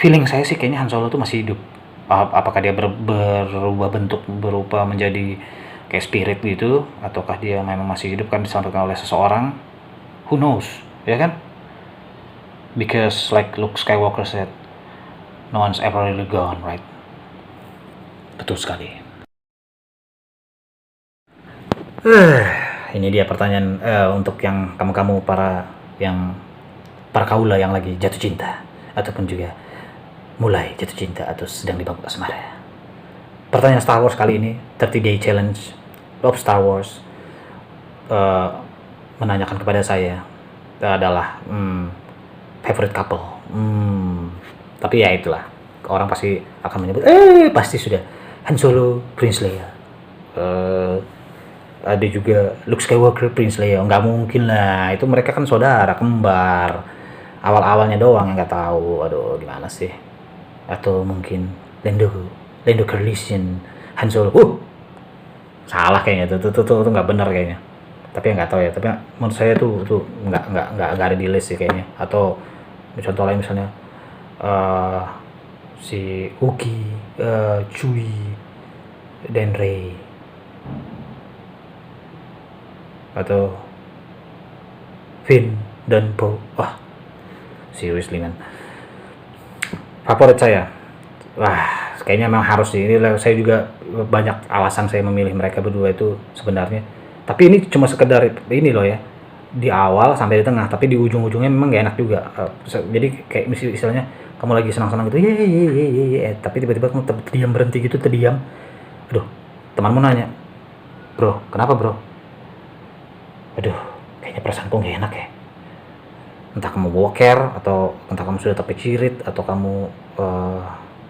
Feeling saya sih kayaknya Han Solo tuh masih hidup. Apakah dia berubah bentuk, berupa menjadi kayak spirit gitu, ataukah dia memang masih hidup, kan disampaikan oleh seseorang. Who knows, ya kan? Because like Luke Skywalker said, no one's ever really gone, right? Betul sekali. Ini dia pertanyaan untuk yang kamu para kaula yang lagi jatuh cinta, ataupun juga mulai jatuh cinta atau sedang di bangku asmara. Pertanyaan Star Wars kali ini, 30 Day Challenge of Star Wars, menanyakan kepada saya, adalah favorite couple. Tapi ya itulah, orang pasti akan menyebut pasti sudah Han Solo, Prince Leia. Ada juga Luke Skywalker, Prince Leia. Nggak mungkin lah, itu mereka kan saudara kembar. Awal-awalnya doang yang nggak tahu. Aduh, gimana sih? Atau mungkin Lando Calrissian, Han Solo. Salah kayaknya, tuh nggak benar kayaknya. Tapi nggak tahu ya. Tapi menurut saya tuh nggak ada di list sih kayaknya. Atau contoh lain misalnya si Wookie, Chewie, dan Rey, atau Finn dan Poe. Wah, seriously man. Favorit saya, wah kayaknya memang harus sih. Ini saya juga banyak alasan saya memilih mereka berdua itu sebenarnya. Tapi ini cuma sekedar ini loh ya, di awal sampai di tengah, tapi di ujung-ujungnya memang gak enak juga. Jadi kayak misalnya kamu lagi senang-senang gitu, tapi tiba-tiba kamu terdiam, berhenti gitu, terdiam. Aduh, temanmu nanya, bro, kenapa bro? Aduh, kayaknya perasaanku gak enak ya. Entah kamu boker, atau entah kamu sudah terpecirit, atau kamu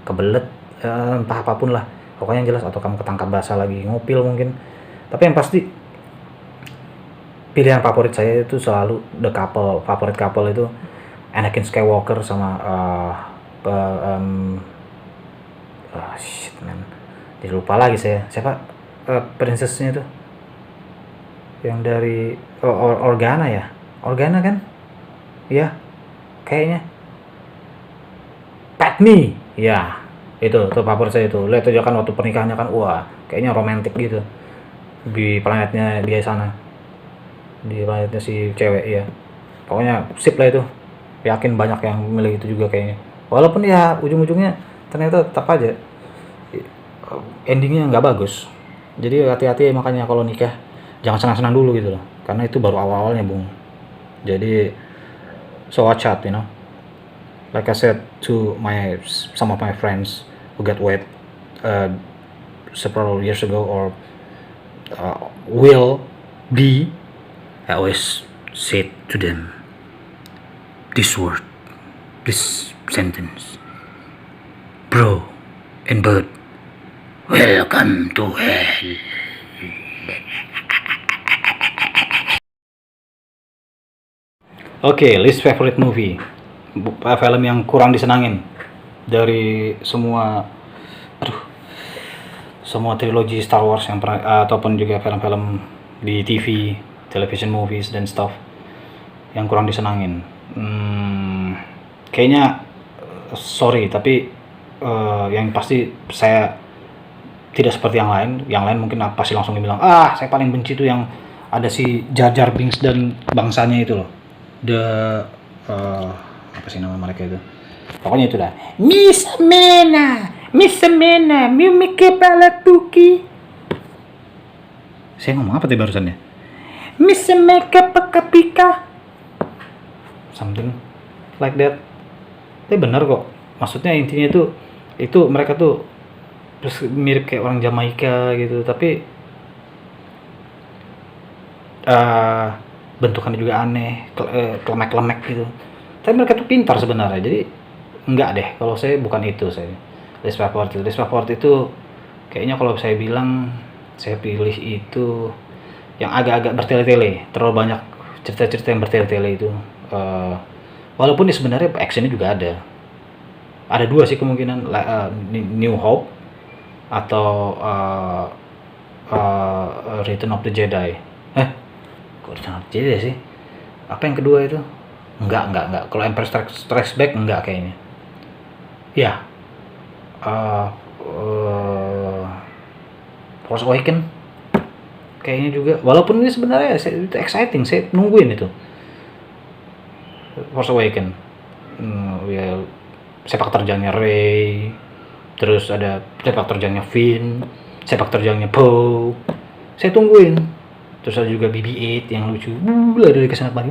kebelet, entah apapun lah. Pokoknya yang jelas, atau kamu ketangkap basah lagi ngupil mungkin. Tapi yang pasti, pilihan favorit saya itu selalu favorit couple itu Anakin Skywalker sama shit man, jadi lupa lagi saya, siapa princessnya itu yang dari Organa kan ya, kayaknya Padme ya, itu favorit saya itu. Lihat aja kan waktu pernikahannya kan, wah kayaknya romantis gitu di planetnya dia sana, di planetnya si cewek ya. Pokoknya sip lah itu, yakin banyak yang memilih itu juga kayaknya. Walaupun ya ujung-ujungnya ternyata tetap aja endingnya nggak bagus. Jadi hati-hati makanya kalau nikah jangan senang-senang dulu gitu loh, karena itu baru awal-awalnya bung. Jadi so watch out, you know. Like I said to some of my friends who got wed several years ago or will be, I always said to them this word, this sentence: bro and bird, welcome to hell. Oke, list favorite movie, film yang kurang disenangin dari semua trilogi Star Wars yang pernah, ataupun juga film-film di TV, television movies dan stuff yang kurang disenangin. Kayaknya sorry, tapi yang pasti saya tidak seperti yang lain. Yang lain mungkin pasti langsung bilang, saya paling benci tuh yang ada si Jar Jar Binks dan bangsanya itu loh. Apa sih nama mereka itu? Pokoknya itu dah. Miss Mena, Mimike Palatuki. Saya ngomong apa tadi barusannya? Miss Meka Pakapika. Something like that. Tapi benar kok. Maksudnya intinya itu mereka tuh mirip kayak orang Jamaika gitu, tapi bentukannya juga aneh, klemek-klemek gitu. Tapi mereka tuh pintar sebenarnya. Jadi enggak deh, kalau saya bukan itu saya. List favorit itu kayaknya kalau saya bilang saya pilih itu yang agak-agak bertele-tele, terlalu banyak cerita-cerita yang bertele-tele itu. Walaupun sebenarnya actionnya juga ada. Ada dua sih kemungkinan, New Hope atau Return of the Jedi. Kok Return of the Jedi sih? Apa yang kedua itu? Enggak. Kalau Empire Strikes Back enggak kayaknya. Ya. Force Awakens kayaknya juga. Walaupun ini sebenarnya itu exciting, saya nungguin itu. Force Awakens. Ya, sepak terjangnya Rey, terus ada sepak terjangnya Finn, sepak terjangnya Poe. Saya tungguin. Terus ada juga BB-8 yang lucu. Lari dari kesana kemari.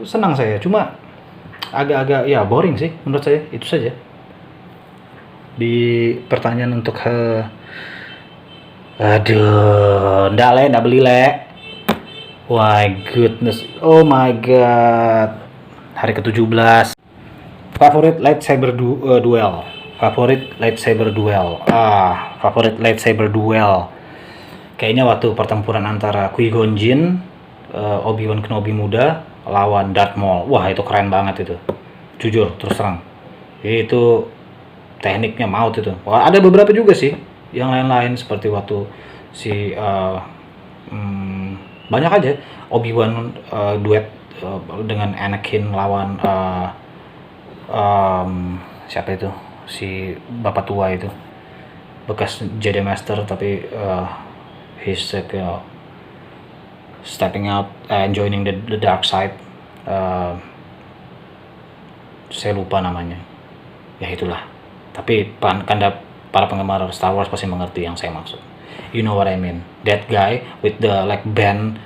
Senang saya, cuma agak-agak ya boring sih menurut saya. Itu saja. Di pertanyaan untuk aduh, ndak beli le. My goodness, oh my god. Hari ke-17. Favorit lightsaber duel. Favorit lightsaber duel. Favorit lightsaber duel. Kayaknya waktu pertempuran antara Qui-Gon Jinn, Obi-Wan Kenobi muda lawan Darth Maul. Wah, itu keren banget itu. Jujur, terus terang. Itu tekniknya maut itu. Wah, ada beberapa juga sih yang lain-lain seperti waktu si banyak aja Obi-Wan duet dengan Anakin lawan siapa itu, si bapak tua itu, bekas Jedi Master tapi he's like, stepping out and joining the dark side. Saya lupa namanya, ya itulah. Tapi para penggemar Star Wars pasti mengerti yang saya maksud. You know what I mean? That guy with the like band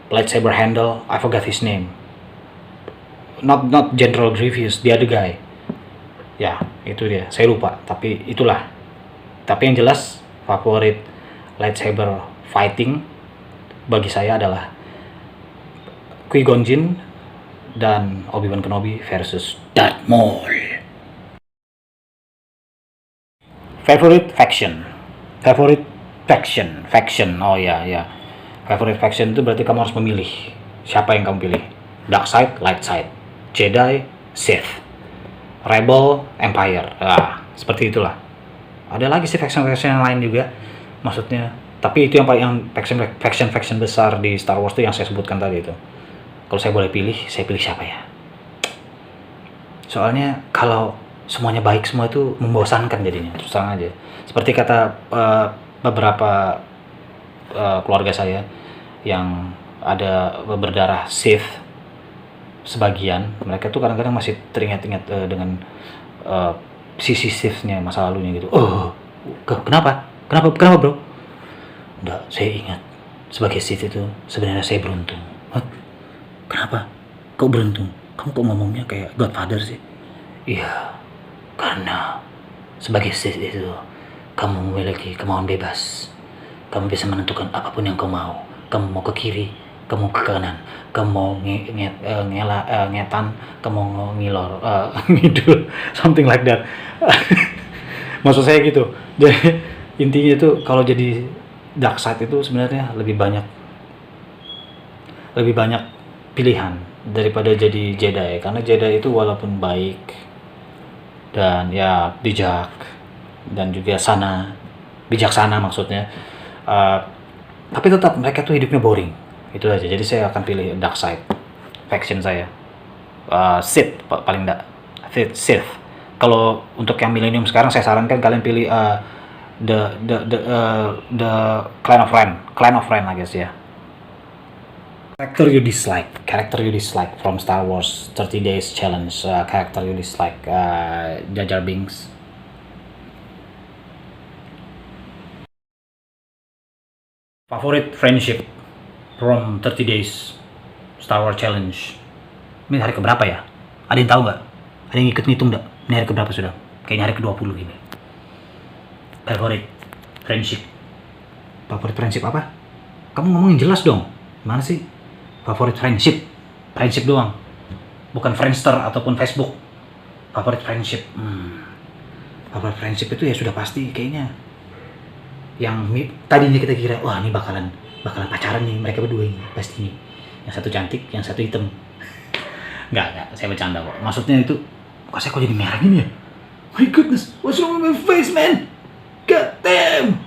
lightsaber handle. I forgot his name. Not General Grievous, the other guy. Ya, itu dia. Saya lupa. Tapi itulah. Tapi yang jelas favorit lightsaber fighting bagi saya adalah Qui-Gon Jinn dan Obi-Wan Kenobi versus Darth Maul. Favorite faction. Oh ya. Favorite faction itu berarti kamu harus memilih siapa yang kamu pilih. Dark side, light side, Jedi, Sith, Rebel, Empire. Seperti itulah. Ada lagi sih faction yang lain juga, maksudnya. Tapi itu yang faction besar di Star Wars itu yang saya sebutkan tadi itu. Kalau saya boleh pilih, saya pilih siapa ya? Soalnya kalau semuanya baik semua itu membosankan jadinya, terus terang aja. Seperti kata beberapa keluarga saya yang ada berdarah Sith, sebagian mereka tuh kadang-kadang masih teringat-ingat dengan sisi Sith-nya masa lalunya gitu. Kenapa bro? Enggak, saya ingat sebagai Sith itu sebenarnya saya beruntung. Kenapa? Kok beruntung? Kamu kok ngomongnya kayak Godfather sih? Iya, karena sebagai Sith itu kamu memiliki kemauan bebas. Kamu bisa menentukan apapun yang kau mau. Kamu mau ke kiri, kamu ke kanan, kamu mau ngetan, kamu mau ngilor, ngidul, something like that. Maksud saya gitu. Jadi intinya itu kalau jadi dark side itu sebenarnya lebih banyak pilihan daripada jadi Jedi, karena Jedi itu walaupun baik dan ya bijak dan juga bijaksana maksudnya, tapi tetap mereka tuh hidupnya boring. Itu aja. Jadi saya akan pilih dark side faction saya. Sith paling enggak. Sith. Kalau untuk yang milenium sekarang saya sarankan kalian pilih the Clan of Ren I guess ya. Character you dislike from Star Wars 30 Days Challenge. Character you dislike, Jar Jar Binks. Favorite friendship from 30 Days Star Wars Challenge. Ini hari keberapa ya? Ada yang tahu nggak? Ada yang ikut ngitung nggak? Ini hari keberapa sudah? Kayaknya hari ke-20 ini. Favorite friendship apa? Kamu ngomongin jelas dong. Mana sih? Favorite friendship doang. Bukan Friendster ataupun Facebook. Favorite friendship. Favorite friendship itu ya sudah pasti kayaknya. Yang tadinya kita kira, wah ini bakalan pacaran nih mereka berdua ini pasti nih. Yang satu cantik, yang satu hitam. Enggak, saya bercanda kok. Maksudnya itu, saya kok jadi merah gini ya? My goodness, what's wrong with my face, man? God damn.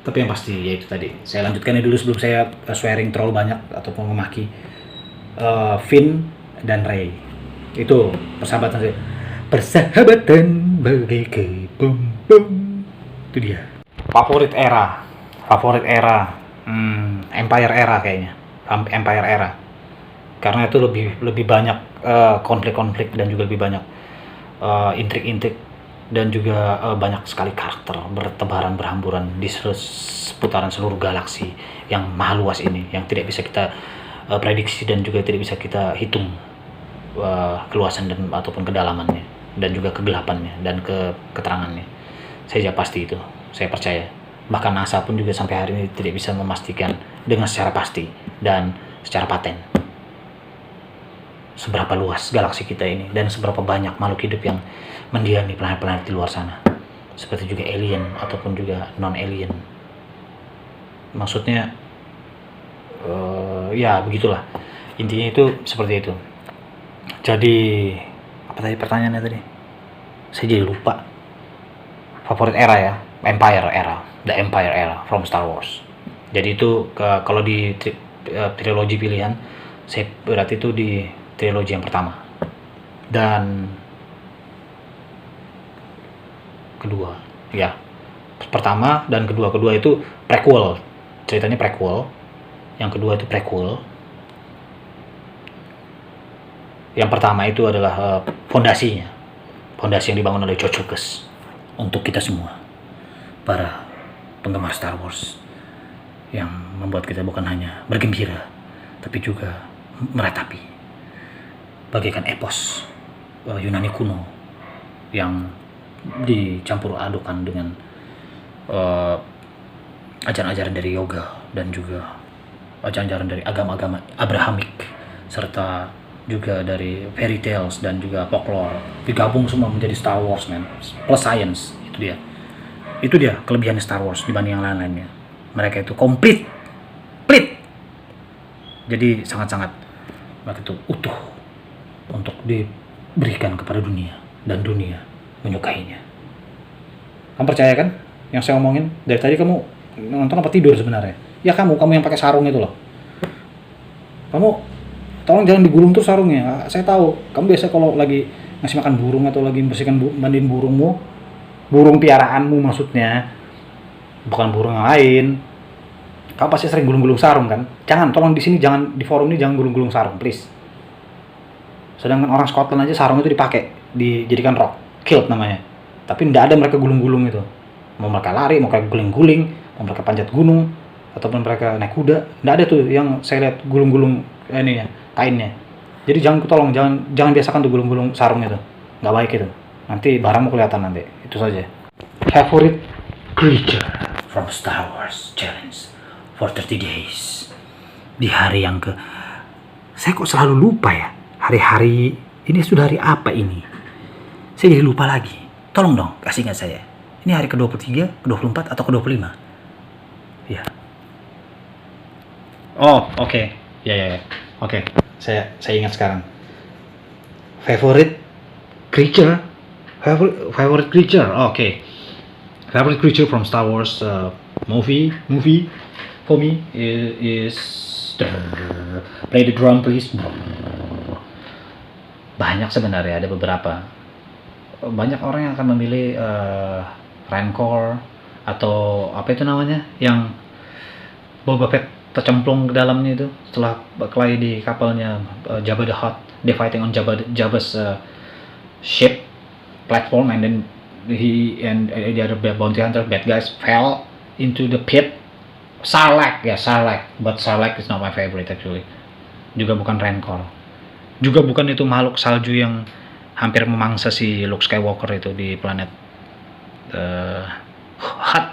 Tapi yang pasti ya itu tadi. Saya lanjutkan dulu sebelum saya swearing terlalu banyak ataupun memaki. Finn dan Rey. Itu persahabatan saya. Persahabatan bagaikan bom. Itu dia. Favorit era. Empire era kayaknya. Empire era. Karena itu lebih banyak konflik-konflik dan juga lebih banyak intrik-intrik dan juga banyak sekali karakter bertebaran berhamburan di seputaran seluruh galaksi yang maha luas ini, yang tidak bisa kita prediksi dan juga tidak bisa kita hitung keluasan dan ataupun kedalamannya dan juga kegelapannya dan keterangannya. Saya pasti itu, saya percaya Bahkan NASA pun juga sampai hari ini tidak bisa memastikan dengan secara pasti dan secara paten seberapa luas galaksi kita ini dan seberapa banyak makhluk hidup yang mendiami planet-planet di luar sana. Seperti juga alien ataupun juga non-alien. Maksudnya, ya begitulah. Intinya itu seperti itu. Jadi, apa tadi pertanyaannya tadi? Saya jadi lupa. Favorit era ya, Empire era, The Empire era from Star Wars. Jadi itu kalau di trilogi pilihan, saya berarti itu di trilogi yang pertama dan kedua, ya pertama dan kedua itu prequel, ceritanya prequel. Yang kedua itu prequel. Yang pertama itu adalah fondasi yang dibangun oleh George Lucas untuk kita semua, para penggemar Star Wars, yang membuat kita bukan hanya bergembira, tapi juga meratapi bagaikan epos Yunani kuno yang dicampur adukan dengan ajaran-ajaran dari yoga dan juga ajaran-ajaran dari agama-agama Abrahamik, serta juga dari fairy tales dan juga folklore, digabung semua menjadi Star Wars, man, plus science. Itu dia kelebihan Star Wars dibanding yang lain-lainnya. Mereka itu komplit, jadi sangat-sangat mereka itu utuh untuk diberikan kepada dunia dan dunia menyukainya. Kamu percaya kan yang saya omongin? Dari tadi kamu nonton apa tidur sebenarnya? Ya kamu yang pakai sarung itu loh. Kamu tolong jangan digulung tuh sarungnya. Saya tahu kamu biasa kalau lagi ngasih makan burung atau lagi bersihkan mandiin burungmu, burung piaraanmu maksudnya, bukan burung yang lain. Kamu pasti sering gulung-gulung sarung kan? Jangan, tolong di sini jangan, di forum ini jangan gulung-gulung sarung, please. Sedangkan orang Scotland aja sarung itu dipakai, dijadikan rock, kilt namanya. Tapi tidak ada mereka gulung-gulung itu. Mau mereka lari, mau mereka guling-guling, mau mereka panjat gunung, ataupun mereka naik kuda, tidak ada tuh yang saya lihat gulung-gulung ini ya, kainnya. Jadi jangan biasakan tuh gulung-gulung sarung itu, nggak baik itu. Nanti barangmu kelihatan nanti, itu saja. Favorite creature from Star Wars Challenge for 30 days. Di hari yang saya kok selalu lupa ya, hari-hari ini sudah hari apa ini? Saya jadi lupa lagi. Tolong dong kasih ingat saya. Ini hari ke-23, ke-24 atau ke-25? Ya. Oh, oke. Ya. Oke. Saya ingat sekarang. Favorite creature? Favorite creature. Oke. Favorite creature from Star Wars movie for me is play the drum please. Banyak sebenarnya, ada beberapa. Banyak orang yang akan memilih Rancor atau apa itu namanya yang Boba Fett tercemplung ke dalamnya itu setelah berkelahi di kapalnya Jabba the Hutt. They fighting on Jabba's ship platform, and then he and the other bounty hunter bad guys fell into the pit. Sarlacc, but Sarlacc is not my favorite actually. Juga bukan Rancor. Juga bukan itu makhluk salju yang hampir memangsa si Luke Skywalker itu di planet Hutt.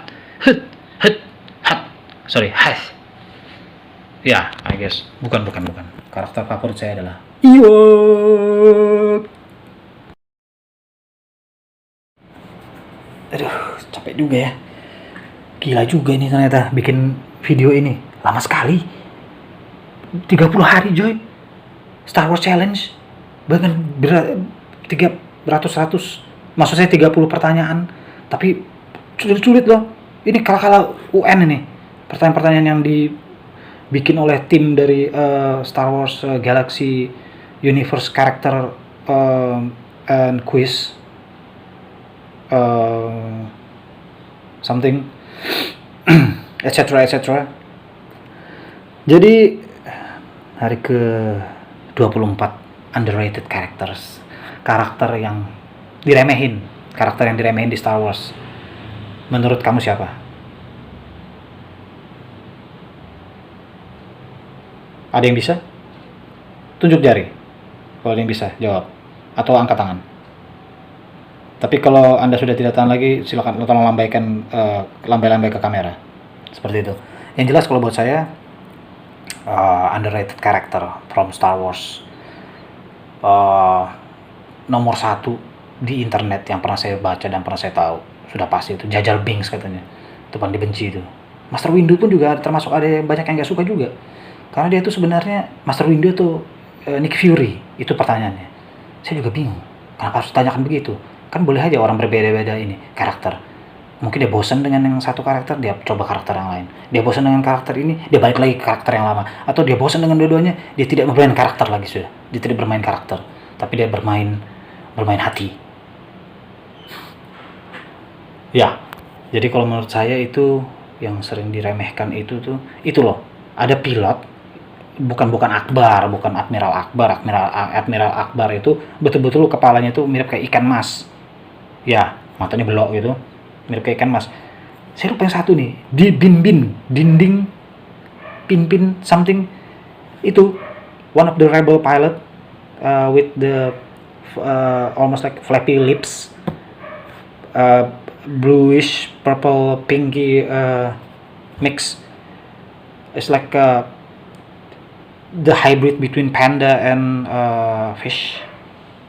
Ya, I guess bukan. Karakter favorit saya adalah Ewok. Aduh, capek juga ya. Gila juga ini ternyata bikin video ini. Lama sekali. 30 hari, Joy. Star Wars Challenge. Bahkan 300, maksud saya 30 pertanyaan. Tapi sulit loh. Ini kalah UN ini. Pertanyaan-pertanyaan yang dibikin oleh tim dari Star Wars Galaxy Universe Character and Quiz. Something etc. Jadi hari ke-24 underrated characters, karakter yang diremehin di Star Wars. Menurut kamu siapa? Ada yang bisa? Tunjuk jari. Kalau ada yang bisa jawab atau angkat tangan. Tapi kalau Anda sudah tidak tahan lagi, silakan tolong lambaikan lambai-lambai ke kamera. Seperti itu. Yang jelas kalau buat saya underrated character from Star Wars. Nomor satu di internet yang pernah saya baca dan pernah saya tahu sudah pasti itu Jar Jar Binks katanya. Itu paling dibenci itu. Master Windu pun juga termasuk ada yang banyak yang nggak suka juga. Karena dia itu sebenarnya Master Windu itu Nick Fury. Itu pertanyaannya. Saya juga bingung. Kenapa harus tanyakan begitu? Kan boleh aja orang berbeda-beda ini karakter. Mungkin dia bosan dengan yang satu karakter, dia coba karakter yang lain. Dia bosan dengan karakter ini, dia balik lagi ke karakter yang lama. Atau dia bosan dengan dua-duanya, dia tidak bermain karakter lagi sudah. Dia tidak bermain karakter, tapi dia bermain hati. Ya, jadi kalau menurut saya itu yang sering diremehkan itu loh. Ada pilot, bukan Akbar, bukan Admiral Akbar. Admiral Akbar itu betul-betul kepalanya itu mirip kayak ikan mas. Ya, matanya belok gitu. Mirip kayak ikan mas. Saya lupa yang satu nih, di dinding pin something, itu one of the rebel pilot with the almost like flappy lips, bluish purple pinky mix. It's like the hybrid between panda and fish,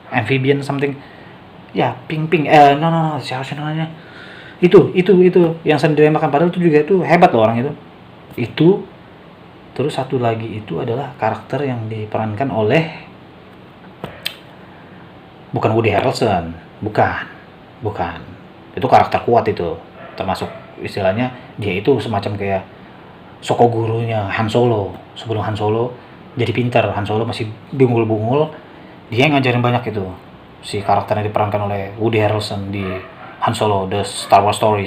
amphibian something. Ya, pink no, siapa sih namanya? Itu yang sering diremehkan, padahal itu juga itu hebat loh orang itu. Terus satu lagi itu adalah karakter yang diperankan oleh bukan Woody Harrelson, bukan. Itu karakter kuat itu, termasuk istilahnya dia itu semacam kayak soko gurunya Han Solo. Sebelum Han Solo jadi pintar, Han Solo masih bungul-bungul, dia yang ngajarin banyak itu. Si karakternya diperankan oleh Woody Harrelson di Han Solo The Star Wars Story.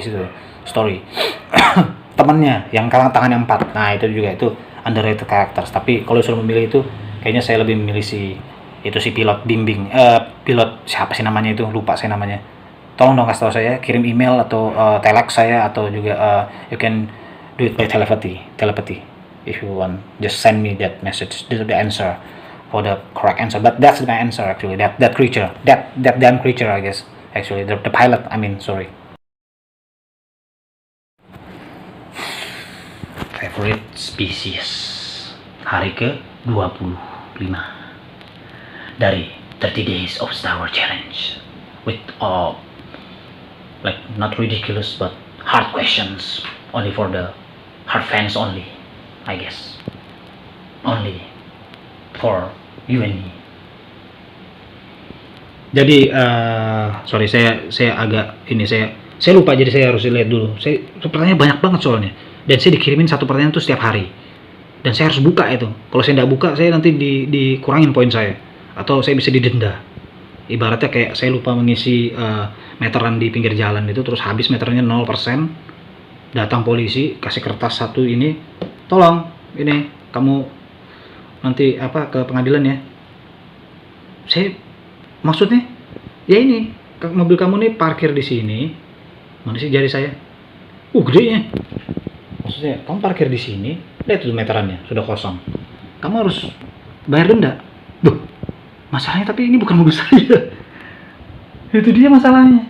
Temannya yang tangan yang 4. Nah, itu juga itu underrated characters. Tapi kalau suruh memilih itu, kayaknya saya lebih memilih si pilot bimbing. Pilot siapa sih namanya itu? Lupa saya namanya. Tolong dong kasih tahu saya, kirim email atau telex saya, atau juga you can do it by telepathy. If you want, just send me that message, the answer for the correct answer. But that's my answer actually. That creature, that damn creature, I guess. Actually, the pilot, sorry. Favorite species hari ke-25 dari 30 Days of Star Wars Challenge with like not ridiculous but hard questions, only for the hard fans only, I guess. Only for you and me. Jadi sorry, saya agak ini, saya lupa, jadi saya harus lihat dulu. Pertanyaannya banyak banget soalnya, dan saya dikirimin satu pertanyaan itu setiap hari, dan saya harus buka itu. Kalau saya nggak buka, saya nanti dikurangin poin saya, atau saya bisa didenda. Ibaratnya kayak saya lupa mengisi meteran di pinggir jalan itu, terus habis meterannya 0%, datang polisi kasih kertas satu ini, tolong ini kamu nanti ke pengadilan ya. Saya maksudnya, ya ini mobil kamu nih parkir di sini. Mana sih jari saya? Gedenya. Maksudnya, kamu parkir di sini, lihat tuh meterannya sudah kosong. Kamu harus bayar denda. Masalahnya tapi ini bukan mobil saya. Itu dia masalahnya.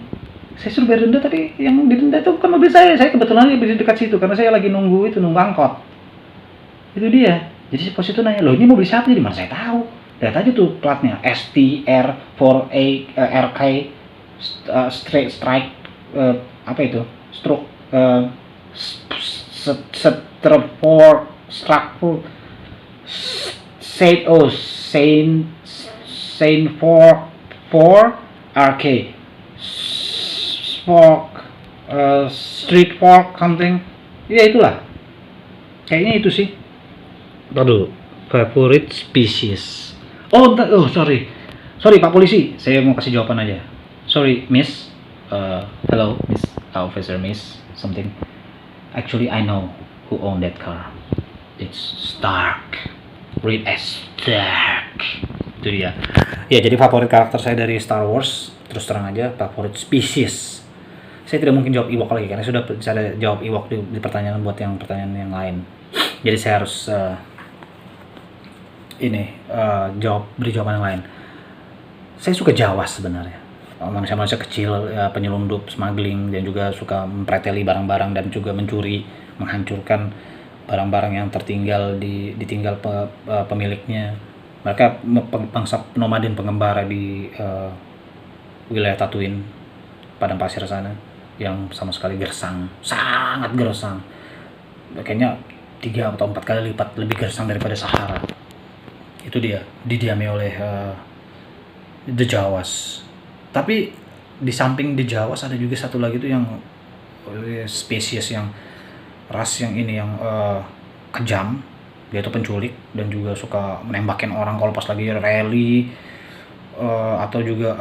Saya suruh bayar denda, tapi yang didenda itu bukan mobil saya. Saya kebetulan di dekat situ karena saya lagi nunggu angkot. Itu dia. Jadi pos itu nanya, loh ini mobil siapa? Jadi mana saya tahu? Lihat aja tuh platnya, STR4A RK strike apa itu? Stroke Strapor Saint 4 RK Fork Street Fork something. Ya itulah. Kayaknya itu sih. Aduh, favorite species. Sorry Pak Polisi, saya mau kasih jawaban aja. Sorry Miss, hello Miss Officer Miss something. Actually I know who owned that car. It's Stark. Read as Stark. Itu dia. Ya, jadi favorit karakter saya dari Star Wars, terus terang aja, favorit species. Saya tidak mungkin jawab Ewok lagi karena sudah bisa jawab Ewok di pertanyaan pertanyaan yang lain. Jadi saya harus beri jawaban yang lain. Saya suka Jawas sebenarnya. manusia-manusia kecil, ya, penyelundup, smuggling, dan juga suka mempreteli barang-barang dan juga mencuri, menghancurkan barang-barang yang tertinggal ditinggal pemiliknya. Mereka bangsa nomaden pengembara di wilayah Tatooine, padang pasir sana, yang sama sekali gersang, sangat gersang. Kayaknya 3 atau 4 kali lipat lebih gersang daripada Sahara. Itu dia, didiami oleh The Jawas. Tapi di samping The Jawas ada juga satu lagi tuh yang spesies yang ras yang ini yang kejam. Dia tuh penculik dan juga suka menembakin orang kalau pas lagi rally atau juga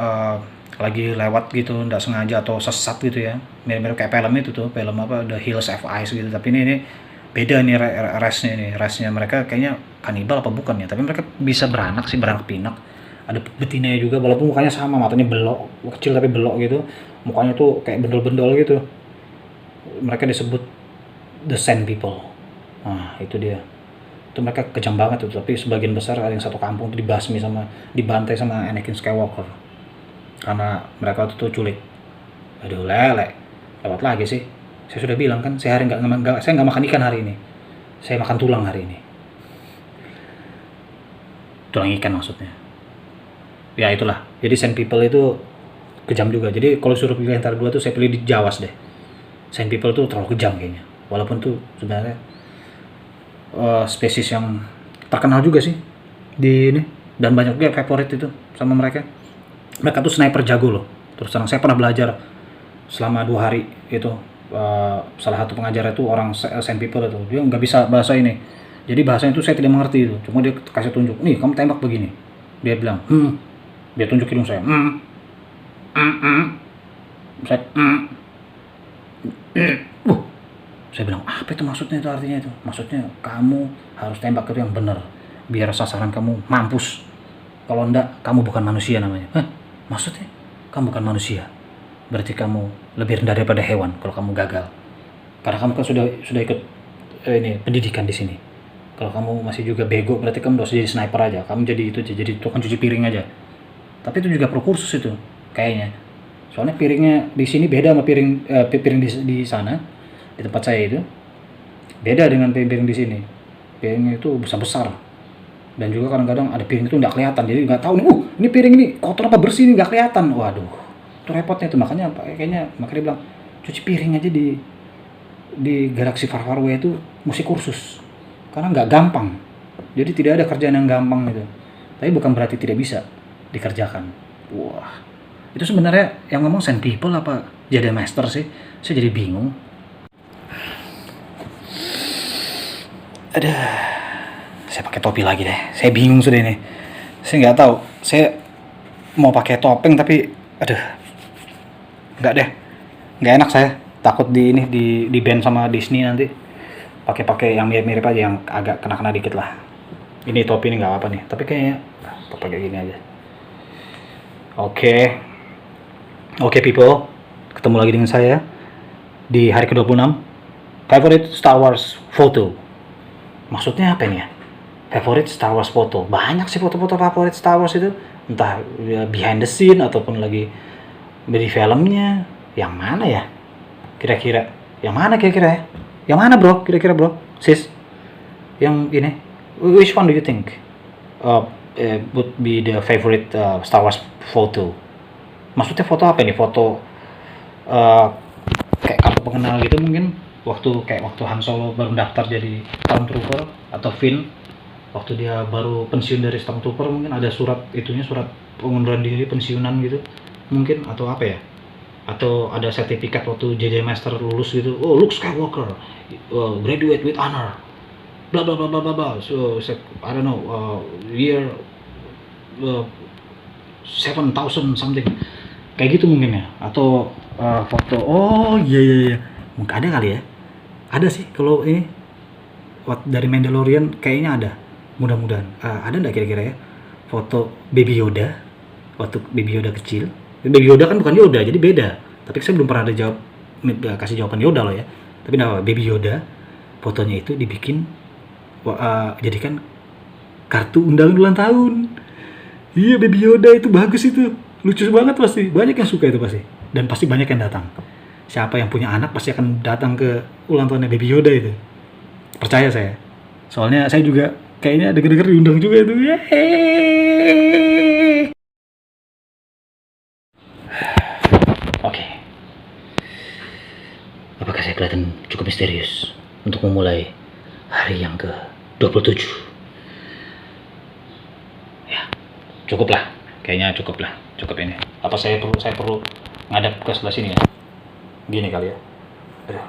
lagi lewat gitu, nggak sengaja atau sesat gitu ya. Mirip-mirip kayak film itu tuh, film apa, The Hills Have Eyes gitu. Tapi ini beda nih rasnya mereka kayaknya kanibal apa bukan ya, tapi mereka bisa beranak pinak. Ada betinanya juga, walaupun mukanya sama, matanya belok, kecil tapi belok gitu, mukanya tuh kayak bendol-bendol gitu. Mereka disebut the Sand People. Nah itu dia, itu mereka kejam banget tuh. Tapi sebagian besar ada yang satu kampung tuh dibantai sama Anakin Skywalker karena mereka tuh culik. Aduh lele, lewat lagi sih. Saya sudah bilang kan, saya nggak makan ikan hari ini. Saya makan tulang hari ini. Tulang ikan maksudnya. Ya itulah. Jadi Sand People itu kejam juga. Jadi kalau suruh pilih antara dua tuh saya pilih di Jawas deh. Sand People tuh terlalu kejam kayaknya. Walaupun tuh sebenarnya spesies yang terkenal juga sih di ini, dan banyak juga favorit itu sama mereka. Mereka tuh sniper jago loh. Terus terang saya pernah belajar selama 2 hari itu. Salah satu pengajar itu orang Sand People itu, dia nggak bisa bahasa ini, jadi bahasanya itu saya tidak mengerti itu, cuma dia kasih tunjuk, nih kamu tembak begini, dia bilang dia tunjuk hidung saya, saya saya bilang apa itu maksudnya, itu artinya itu maksudnya kamu harus tembak itu yang benar biar sasaran kamu mampus, kalau enggak kamu bukan manusia namanya. Maksudnya kamu bukan manusia, berarti kamu lebih rendah daripada hewan kalau kamu gagal. Karena kamu kan sudah ikut ini pendidikan di sini. Kalau kamu masih juga bego, berarti kamu harus jadi sniper aja. Kamu jadi tukang cuci piring aja. Tapi itu juga pro kursus itu kayaknya. Soalnya piringnya di sini beda sama piring di sana, di tempat saya itu. Beda dengan piring di sini. Piringnya itu besar-besar. Dan juga kadang-kadang ada piring itu nggak kelihatan. Jadi nggak tahu nih, ini piring ini kotor apa bersih, ini nggak kelihatan. Waduh. Itu repotnya itu, makanya dia bilang cuci piring aja di galaksi Far Far Away itu mesti kursus karena nggak gampang, jadi tidak ada kerjaan yang gampang gitu, tapi bukan berarti tidak bisa dikerjakan. Wah, itu sebenarnya yang ngomong Sand People apa Jedi Master sih, saya jadi bingung. Saya pakai topi lagi deh, saya bingung sudah ini, saya nggak tahu, saya mau pakai topeng tapi nggak deh, nggak enak, saya takut di ban sama Disney nanti. Pakai yang mirip-mirip aja, yang agak kena dikit lah. Ini topi ini nggak apa nih, tapi kayaknya pakai gini aja. Oke people, ketemu lagi dengan saya di hari ke-26. Favorite Star Wars photo. Maksudnya apa ini ya? Favorite Star Wars foto. Banyak sih foto-foto favorit Star Wars itu, entah behind the scene ataupun lagi di filmnya. Yang mana ya? Kira-kira yang mana kira-kira ya? Yang mana bro? Kira-kira bro? Sis? Yang ini? Which one do you think would be the favorite Star Wars photo? Maksudnya foto apa nih? Foto kayak kartu pengenal gitu mungkin? Waktu Han Solo baru daftar jadi Stormtrooper, atau Finn waktu dia baru pensiun dari Stormtrooper, mungkin ada surat pengunduran diri, pensiunan gitu mungkin, atau apa ya? Atau ada sertifikat waktu Jedi Master lulus gitu, oh Luke Skywalker graduate with honor, bla bla bla bla bla. So I don't know, year 7,000 something, kayak gitu mungkin ya. Atau foto, iya mungkin ada kali ya, ada sih kalau ini dari Mandalorian kayaknya ada, mudah-mudahan ada nggak kira-kira ya foto Baby Yoda waktu Baby Yoda kecil. Baby Yoda kan bukan Yoda, jadi beda. Tapi saya belum pernah kasih jawaban Yoda loh ya. Tapi Baby Yoda, fotonya itu dibikin, jadikan kartu undangan ulang tahun. Iya, Baby Yoda itu bagus itu. Lucu banget pasti, banyak yang suka itu pasti. Dan pasti banyak yang datang. Siapa yang punya anak pasti akan datang ke ulang tahunnya Baby Yoda itu. Percaya saya. Soalnya saya juga kayaknya denger-denger diundang juga itu. Yeay. Oke. Apakah saya kelihatan cukup misterius untuk memulai hari yang ke-27? Ya, cukup lah. Kayaknya cukup lah. Cukup ini. Apa saya perlu ngadap ke sebelah sini ya? Gini kali ya. Aduh.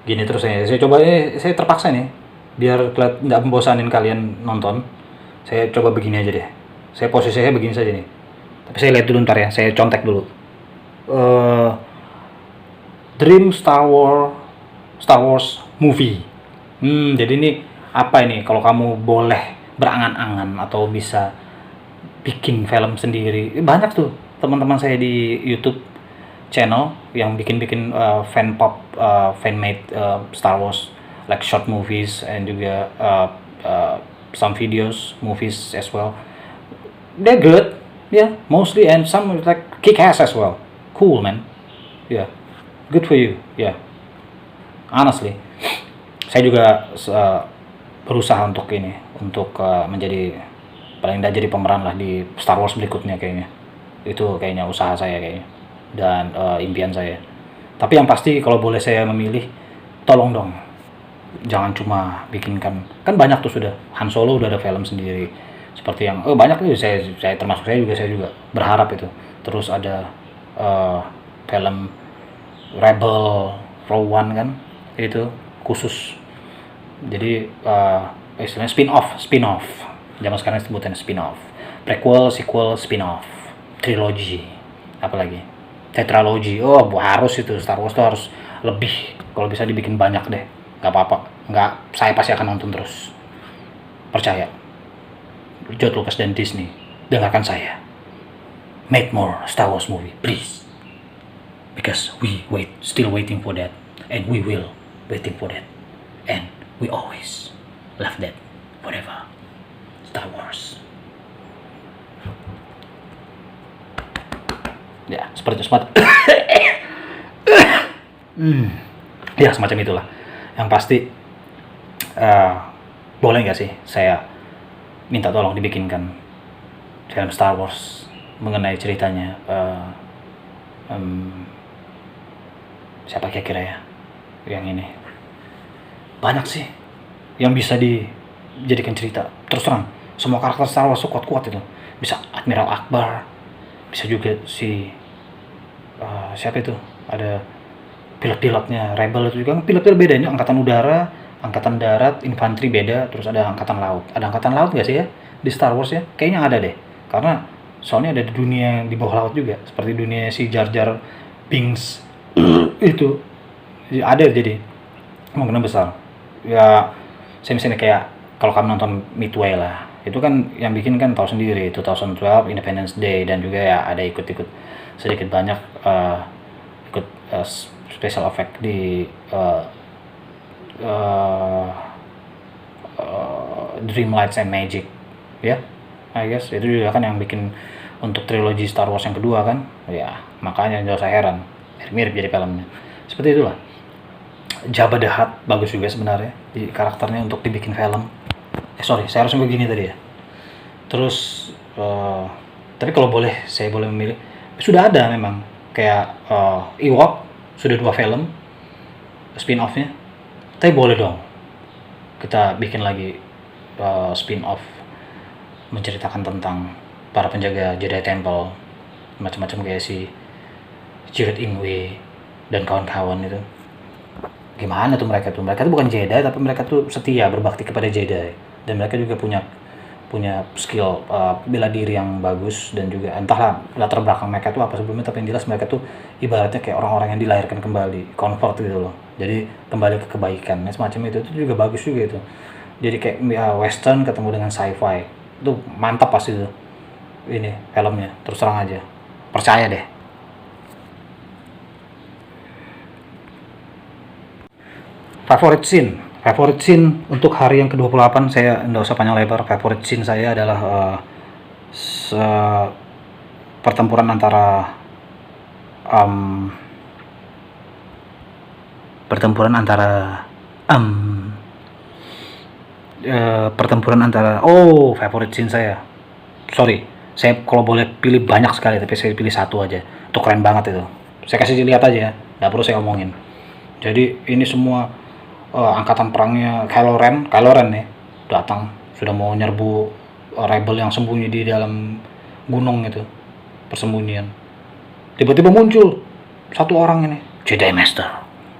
Gini terus saya coba saya terpaksa nih. Biar nggak membosanin kalian nonton. Saya coba begini aja deh. Saya posisi saya begini saja nih. Tapi saya lihat dulu ntar ya. Saya contek dulu. Dream Star Wars movie. Jadi ini apa ini? Kalau kamu boleh berangan-angan atau bisa bikin film sendiri, banyak tuh teman-teman saya di YouTube channel yang bikin fan pop, fan made Star Wars like short movies and juga some videos, movies as well. They're good, yeah, mostly, and some like kick ass as well. Cool, man. Yeah, good for you. Yeah, honestly, saya juga berusaha untuk ini, untuk menjadi paling tidak jadi pemeran lah di Star Wars berikutnya kayaknya. Itu kayaknya usaha saya kayaknya dan impian saya. Tapi yang pasti kalau boleh saya memilih, tolong dong, jangan cuma bikinkan, kan banyak tuh sudah. Han Solo udah ada film sendiri. Seperti yang banyak tuh saya termasuk saya juga berharap itu. Terus ada film Rebel Rogue One kan, itu khusus. Jadi istilahnya spin-off. Zaman sekarang sebutan spin-off. Prequel, sequel, spin-off, trilogy, apalagi tetralogy. Harus itu, Star Wars tuh harus lebih. Kalau bisa dibikin banyak deh, nggak apa-apa. Saya pasti akan nonton terus. Percaya. George Lucas dan Disney, dengarkan saya. Make more Star Wars movie, please. Because we still waiting for that, and we will waiting for that, and we always love that forever. Star Wars. Ya, seperti itu. Ya, semacam itulah. Yang pasti, boleh nggak sih saya minta tolong dibikinkan film Star Wars mengenai ceritanya. Siapa kira-kira ya yang ini? Banyak sih yang bisa dijadikan cerita. Terus terang, semua karakter Star Wars kuat-kuat itu. Bisa Admiral Akbar, bisa juga si siapa itu? Ada pilot-pilotnya Rebel itu juga. Pilot-pilot beda, ini angkatan udara, angkatan darat, infanteri beda, terus ada angkatan laut. Ada angkatan laut nggak sih ya di Star Wars ya? Kayaknya ada deh. Karena soalnya ada di dunia di bawah laut juga, seperti dunia si Jar Jar Binks itu ada, jadi kemungkinan besar. Ya, saya misalnya kayak kalau kamu nonton Midway lah, itu kan yang bikin kan tahu sendiri, 2012 Independence Day, dan juga ya ada ikut-ikut sedikit banyak ikut special effect di Dream Lights and Magic ya, I guess itu juga kan yang bikin untuk trilogi Star Wars yang kedua kan, ya makanya jangan usah heran mirip jadi filmnya. Seperti itulah. Jabba the Hutt bagus juga sebenarnya di karakternya untuk dibikin film. Saya harus begini tadi ya. Terus tapi kalau boleh saya boleh memilih, sudah ada memang kayak Ewok sudah 2 film spin-off-nya. Tapi boleh dong kita bikin lagi spin-off menceritakan tentang para penjaga Jedi Temple, macam-macam kayak si Chirrut Imwe dan kawan-kawan itu. Gimana tuh mereka tuh bukan Jedi, tapi mereka tuh setia berbakti kepada Jedi, dan mereka juga punya skill bela diri yang bagus, dan juga entahlah latar belakang mereka tuh apa sebelumnya, tapi yang jelas mereka tuh ibaratnya kayak orang-orang yang dilahirkan kembali, convert gitu loh, jadi kembali ke kebaikan. Semacam itu juga bagus juga itu. Jadi kayak western ketemu dengan sci-fi, itu mantap pasti tuh ini filmnya, terus terang aja, percaya deh. Favorite scene untuk hari yang ke-28, saya nggak usah panjang lebar. Favorite scene saya adalah pertempuran antara um, pertempuran antara favorite scene saya. Sorry, saya kalau boleh pilih banyak sekali, tapi saya pilih satu aja. Itu keren banget itu. Saya kasih lihat aja ya, nggak perlu saya omongin. Jadi ini semua angkatan perangnya Kylo Ren ya, datang sudah mau nyerbu rebel yang sembunyi di dalam gunung itu, persembunyian. Tiba-tiba muncul satu orang ini, Jedi Master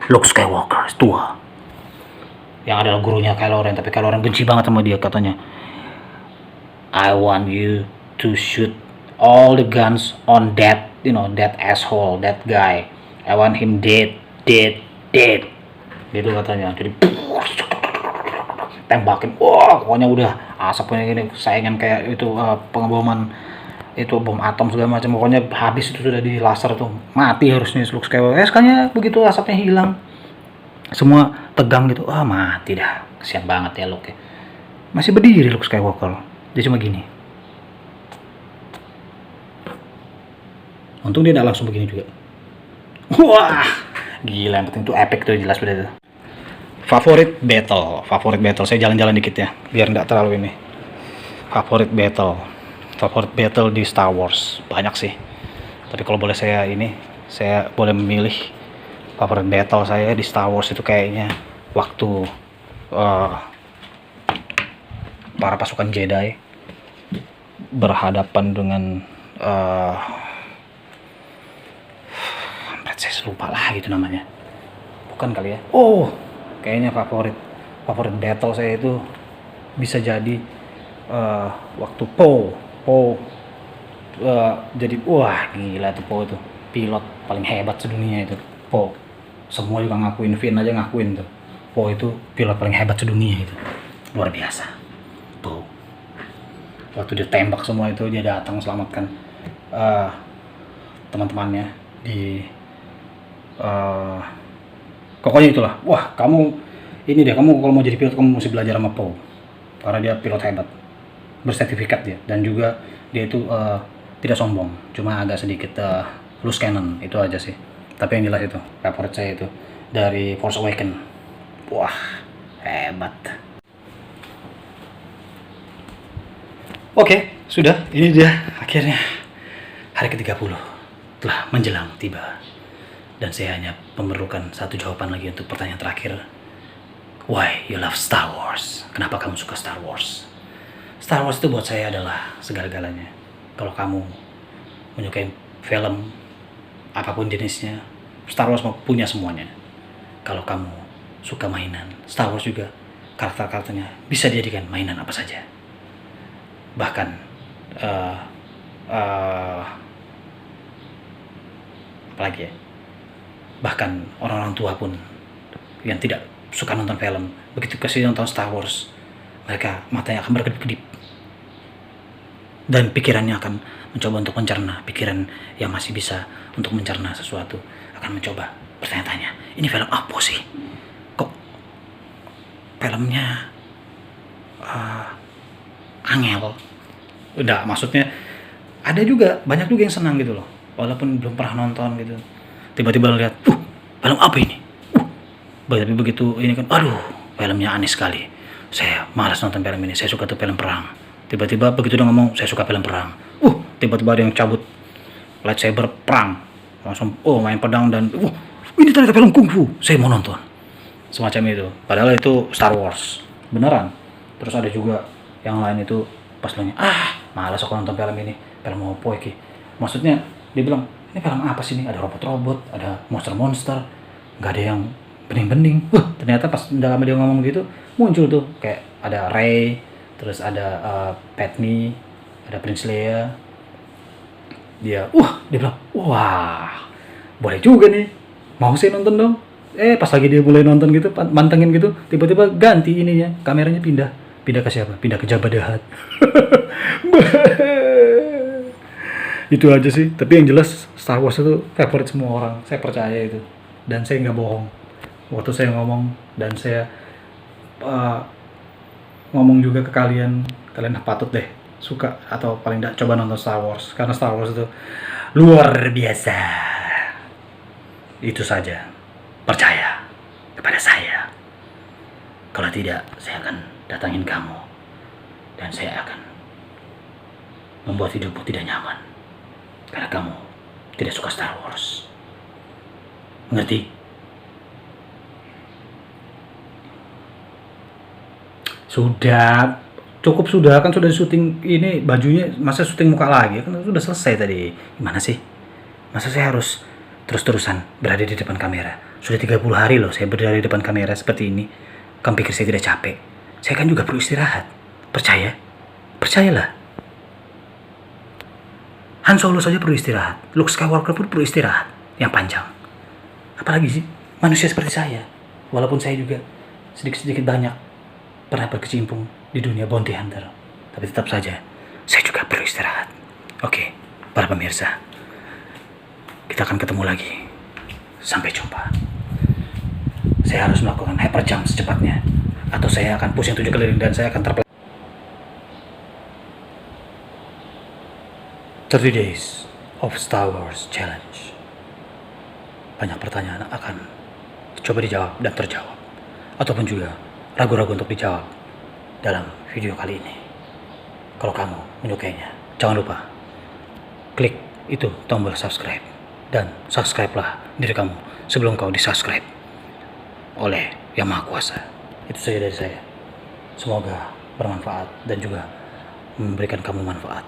Luke Skywalker tua, yang adalah gurunya Kylo Ren, tapi Kylo Ren benci banget sama dia, katanya, I want you to shoot all the guns on that, that asshole, that guy. I want him dead. Gitu katanya. Jadi tembakin, pokoknya udah asapnya gini, saingan kayak itu pengeboman itu, bom atom segala macam, pokoknya habis itu, sudah di laser tuh, mati harusnya Luke Skywalker. Sekalinya begitu asapnya hilang, semua tegang gitu, mati dah, kesian banget ya Luke. Masih berdiri Luke Skywalker, dia cuma gini. Untung dia tidak langsung begini juga. Wah, gila, yang penting tuh epic tuh, jelas udah tuh. Favorite battle, saya jalan-jalan dikit ya, biar nggak terlalu ini. Favorite battle di Star Wars banyak sih, tapi kalau boleh saya boleh memilih favorite battle saya di Star Wars itu kayaknya waktu para pasukan Jedi berhadapan dengan saya lupa lah gitu namanya, bukan kali ya. Kayaknya favorite battle saya itu bisa jadi waktu Poe jadi, wah gila tuh Poe itu pilot paling hebat sedunia itu. Poe, semua juga ngakuin, Finn aja ngakuin tuh, Poe itu pilot paling hebat sedunia itu, luar biasa. Poe, waktu dia tembak semua itu, dia datang selamatkan teman-temannya di pokoknya itulah. Wah, kamu kalau mau jadi pilot, kamu mesti belajar sama Poe, karena dia pilot hebat, bersertifikat dia, dan juga dia itu tidak sombong, cuma agak sedikit loose cannon, itu aja sih. Tapi yang jelas itu favorit saya itu dari Force Awakens. Wah, hebat. Oke, sudah, ini dia akhirnya hari ke-30 telah menjelang tiba. Dan saya hanya memerlukan satu jawaban lagi untuk pertanyaan terakhir. Why you love Star Wars? Kenapa kamu suka Star Wars? Star Wars itu buat saya adalah segala-galanya. Kalau kamu menyukai film, apapun jenisnya, Star Wars punya semuanya. Kalau kamu suka mainan, Star Wars juga karakter-karakternya bisa dijadikan mainan apa saja. Bahkan apalagi ya, bahkan orang-orang tua pun yang tidak suka nonton film, begitu kasih nonton Star Wars, mereka matanya akan berkedip-kedip dan pikirannya akan mencoba untuk mencerna. Pikiran yang masih bisa untuk mencerna sesuatu akan mencoba bertanya-tanya, ini film apa sih, kok filmnya angel. Udah, maksudnya ada juga, banyak juga yang senang gitu loh, walaupun belum pernah nonton gitu, tiba-tiba lihat, film apa ini? Tapi begitu ini kan, aduh, filmnya aneh sekali, saya malas nonton film ini, saya suka tuh film perang. Tiba-tiba begitu dia ngomong, saya suka film perang, tiba-tiba ada yang cabut lightsaber perang, langsung main pedang, dan ini ternyata film kungfu, saya mau nonton. Semacam itu, padahal itu Star Wars beneran. Terus ada juga yang lain itu pas nanya, malas aku nonton film ini, film apa iki? Maksudnya dia bilang, ini film apa sih, ini ada robot-robot, ada monster-monster, nggak ada yang bening-bening. Ternyata pas dalam dia ngomong gitu, muncul tuh kayak ada Rey, terus ada Padme, ada Prince Leia. Dia bilang, wah, boleh juga nih, mau saya nonton dong. Pas lagi dia mulai nonton gitu, mantengin gitu, tiba-tiba ganti ininya, kameranya pindah ke siapa? Pindah ke Jabba the Hutt. Itu aja sih. Tapi yang jelas Star Wars itu favorit semua orang, saya percaya itu, dan saya nggak bohong waktu saya ngomong, dan saya ngomong juga ke kalian patut deh suka atau paling tidak coba nonton Star Wars, karena Star Wars itu luar biasa. Itu saja, percaya kepada saya. Kalau tidak, saya akan datangin kamu dan saya akan membuat hidupmu tidak nyaman karena kamu tidak suka Star Wars. Ngerti? Sudah, cukup sudah, kan sudah syuting ini bajunya, masa syuting muka lagi, kan sudah selesai tadi. Gimana sih? Masa saya harus terus-terusan berada di depan kamera? Sudah 30 hari loh saya berada di depan kamera seperti ini. Kamu pikir saya tidak capek? Saya kan juga perlu istirahat. Percaya? Percayalah. Han Solo saja perlu istirahat. Luke Skywalker pun perlu istirahat yang panjang. Apalagi sih manusia seperti saya. Walaupun saya juga sedikit-sedikit banyak pernah berkecimpung di dunia bounty hunter, tapi tetap saja saya juga perlu istirahat. Oke, para pemirsa, kita akan ketemu lagi. Sampai jumpa. Saya harus melakukan hyper jump secepatnya, atau saya akan pusing 7 keliling dan saya akan 30 Days of Star Wars Challenge. Banyak pertanyaan akan coba dijawab dan terjawab, ataupun juga ragu-ragu untuk dijawab dalam video kali ini. Kalau kamu menyukainya, jangan lupa klik itu tombol subscribe, dan subscribe-lah diri kamu sebelum kau disubscribe oleh Yang Maha Kuasa. Itu saja dari saya. Semoga bermanfaat dan juga memberikan kamu manfaat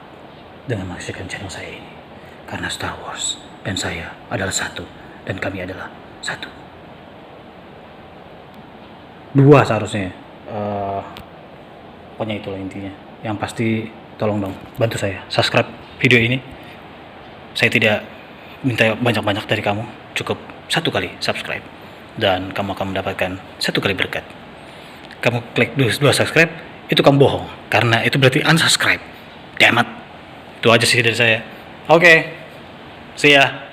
dengan menyaksikan channel saya ini. Karena Star Wars dan saya adalah satu, dan kami adalah satu. Dua seharusnya. Pokoknya itulah intinya. Yang pasti tolong dong bantu saya subscribe video ini. Saya tidak minta banyak-banyak dari kamu, cukup 1 kali subscribe dan kamu akan mendapatkan 1 kali berkat. Kamu klik 2 subscribe, itu kamu bohong, karena itu berarti unsubscribe. Damn it. Itu aja sih dari saya. Oke, see ya.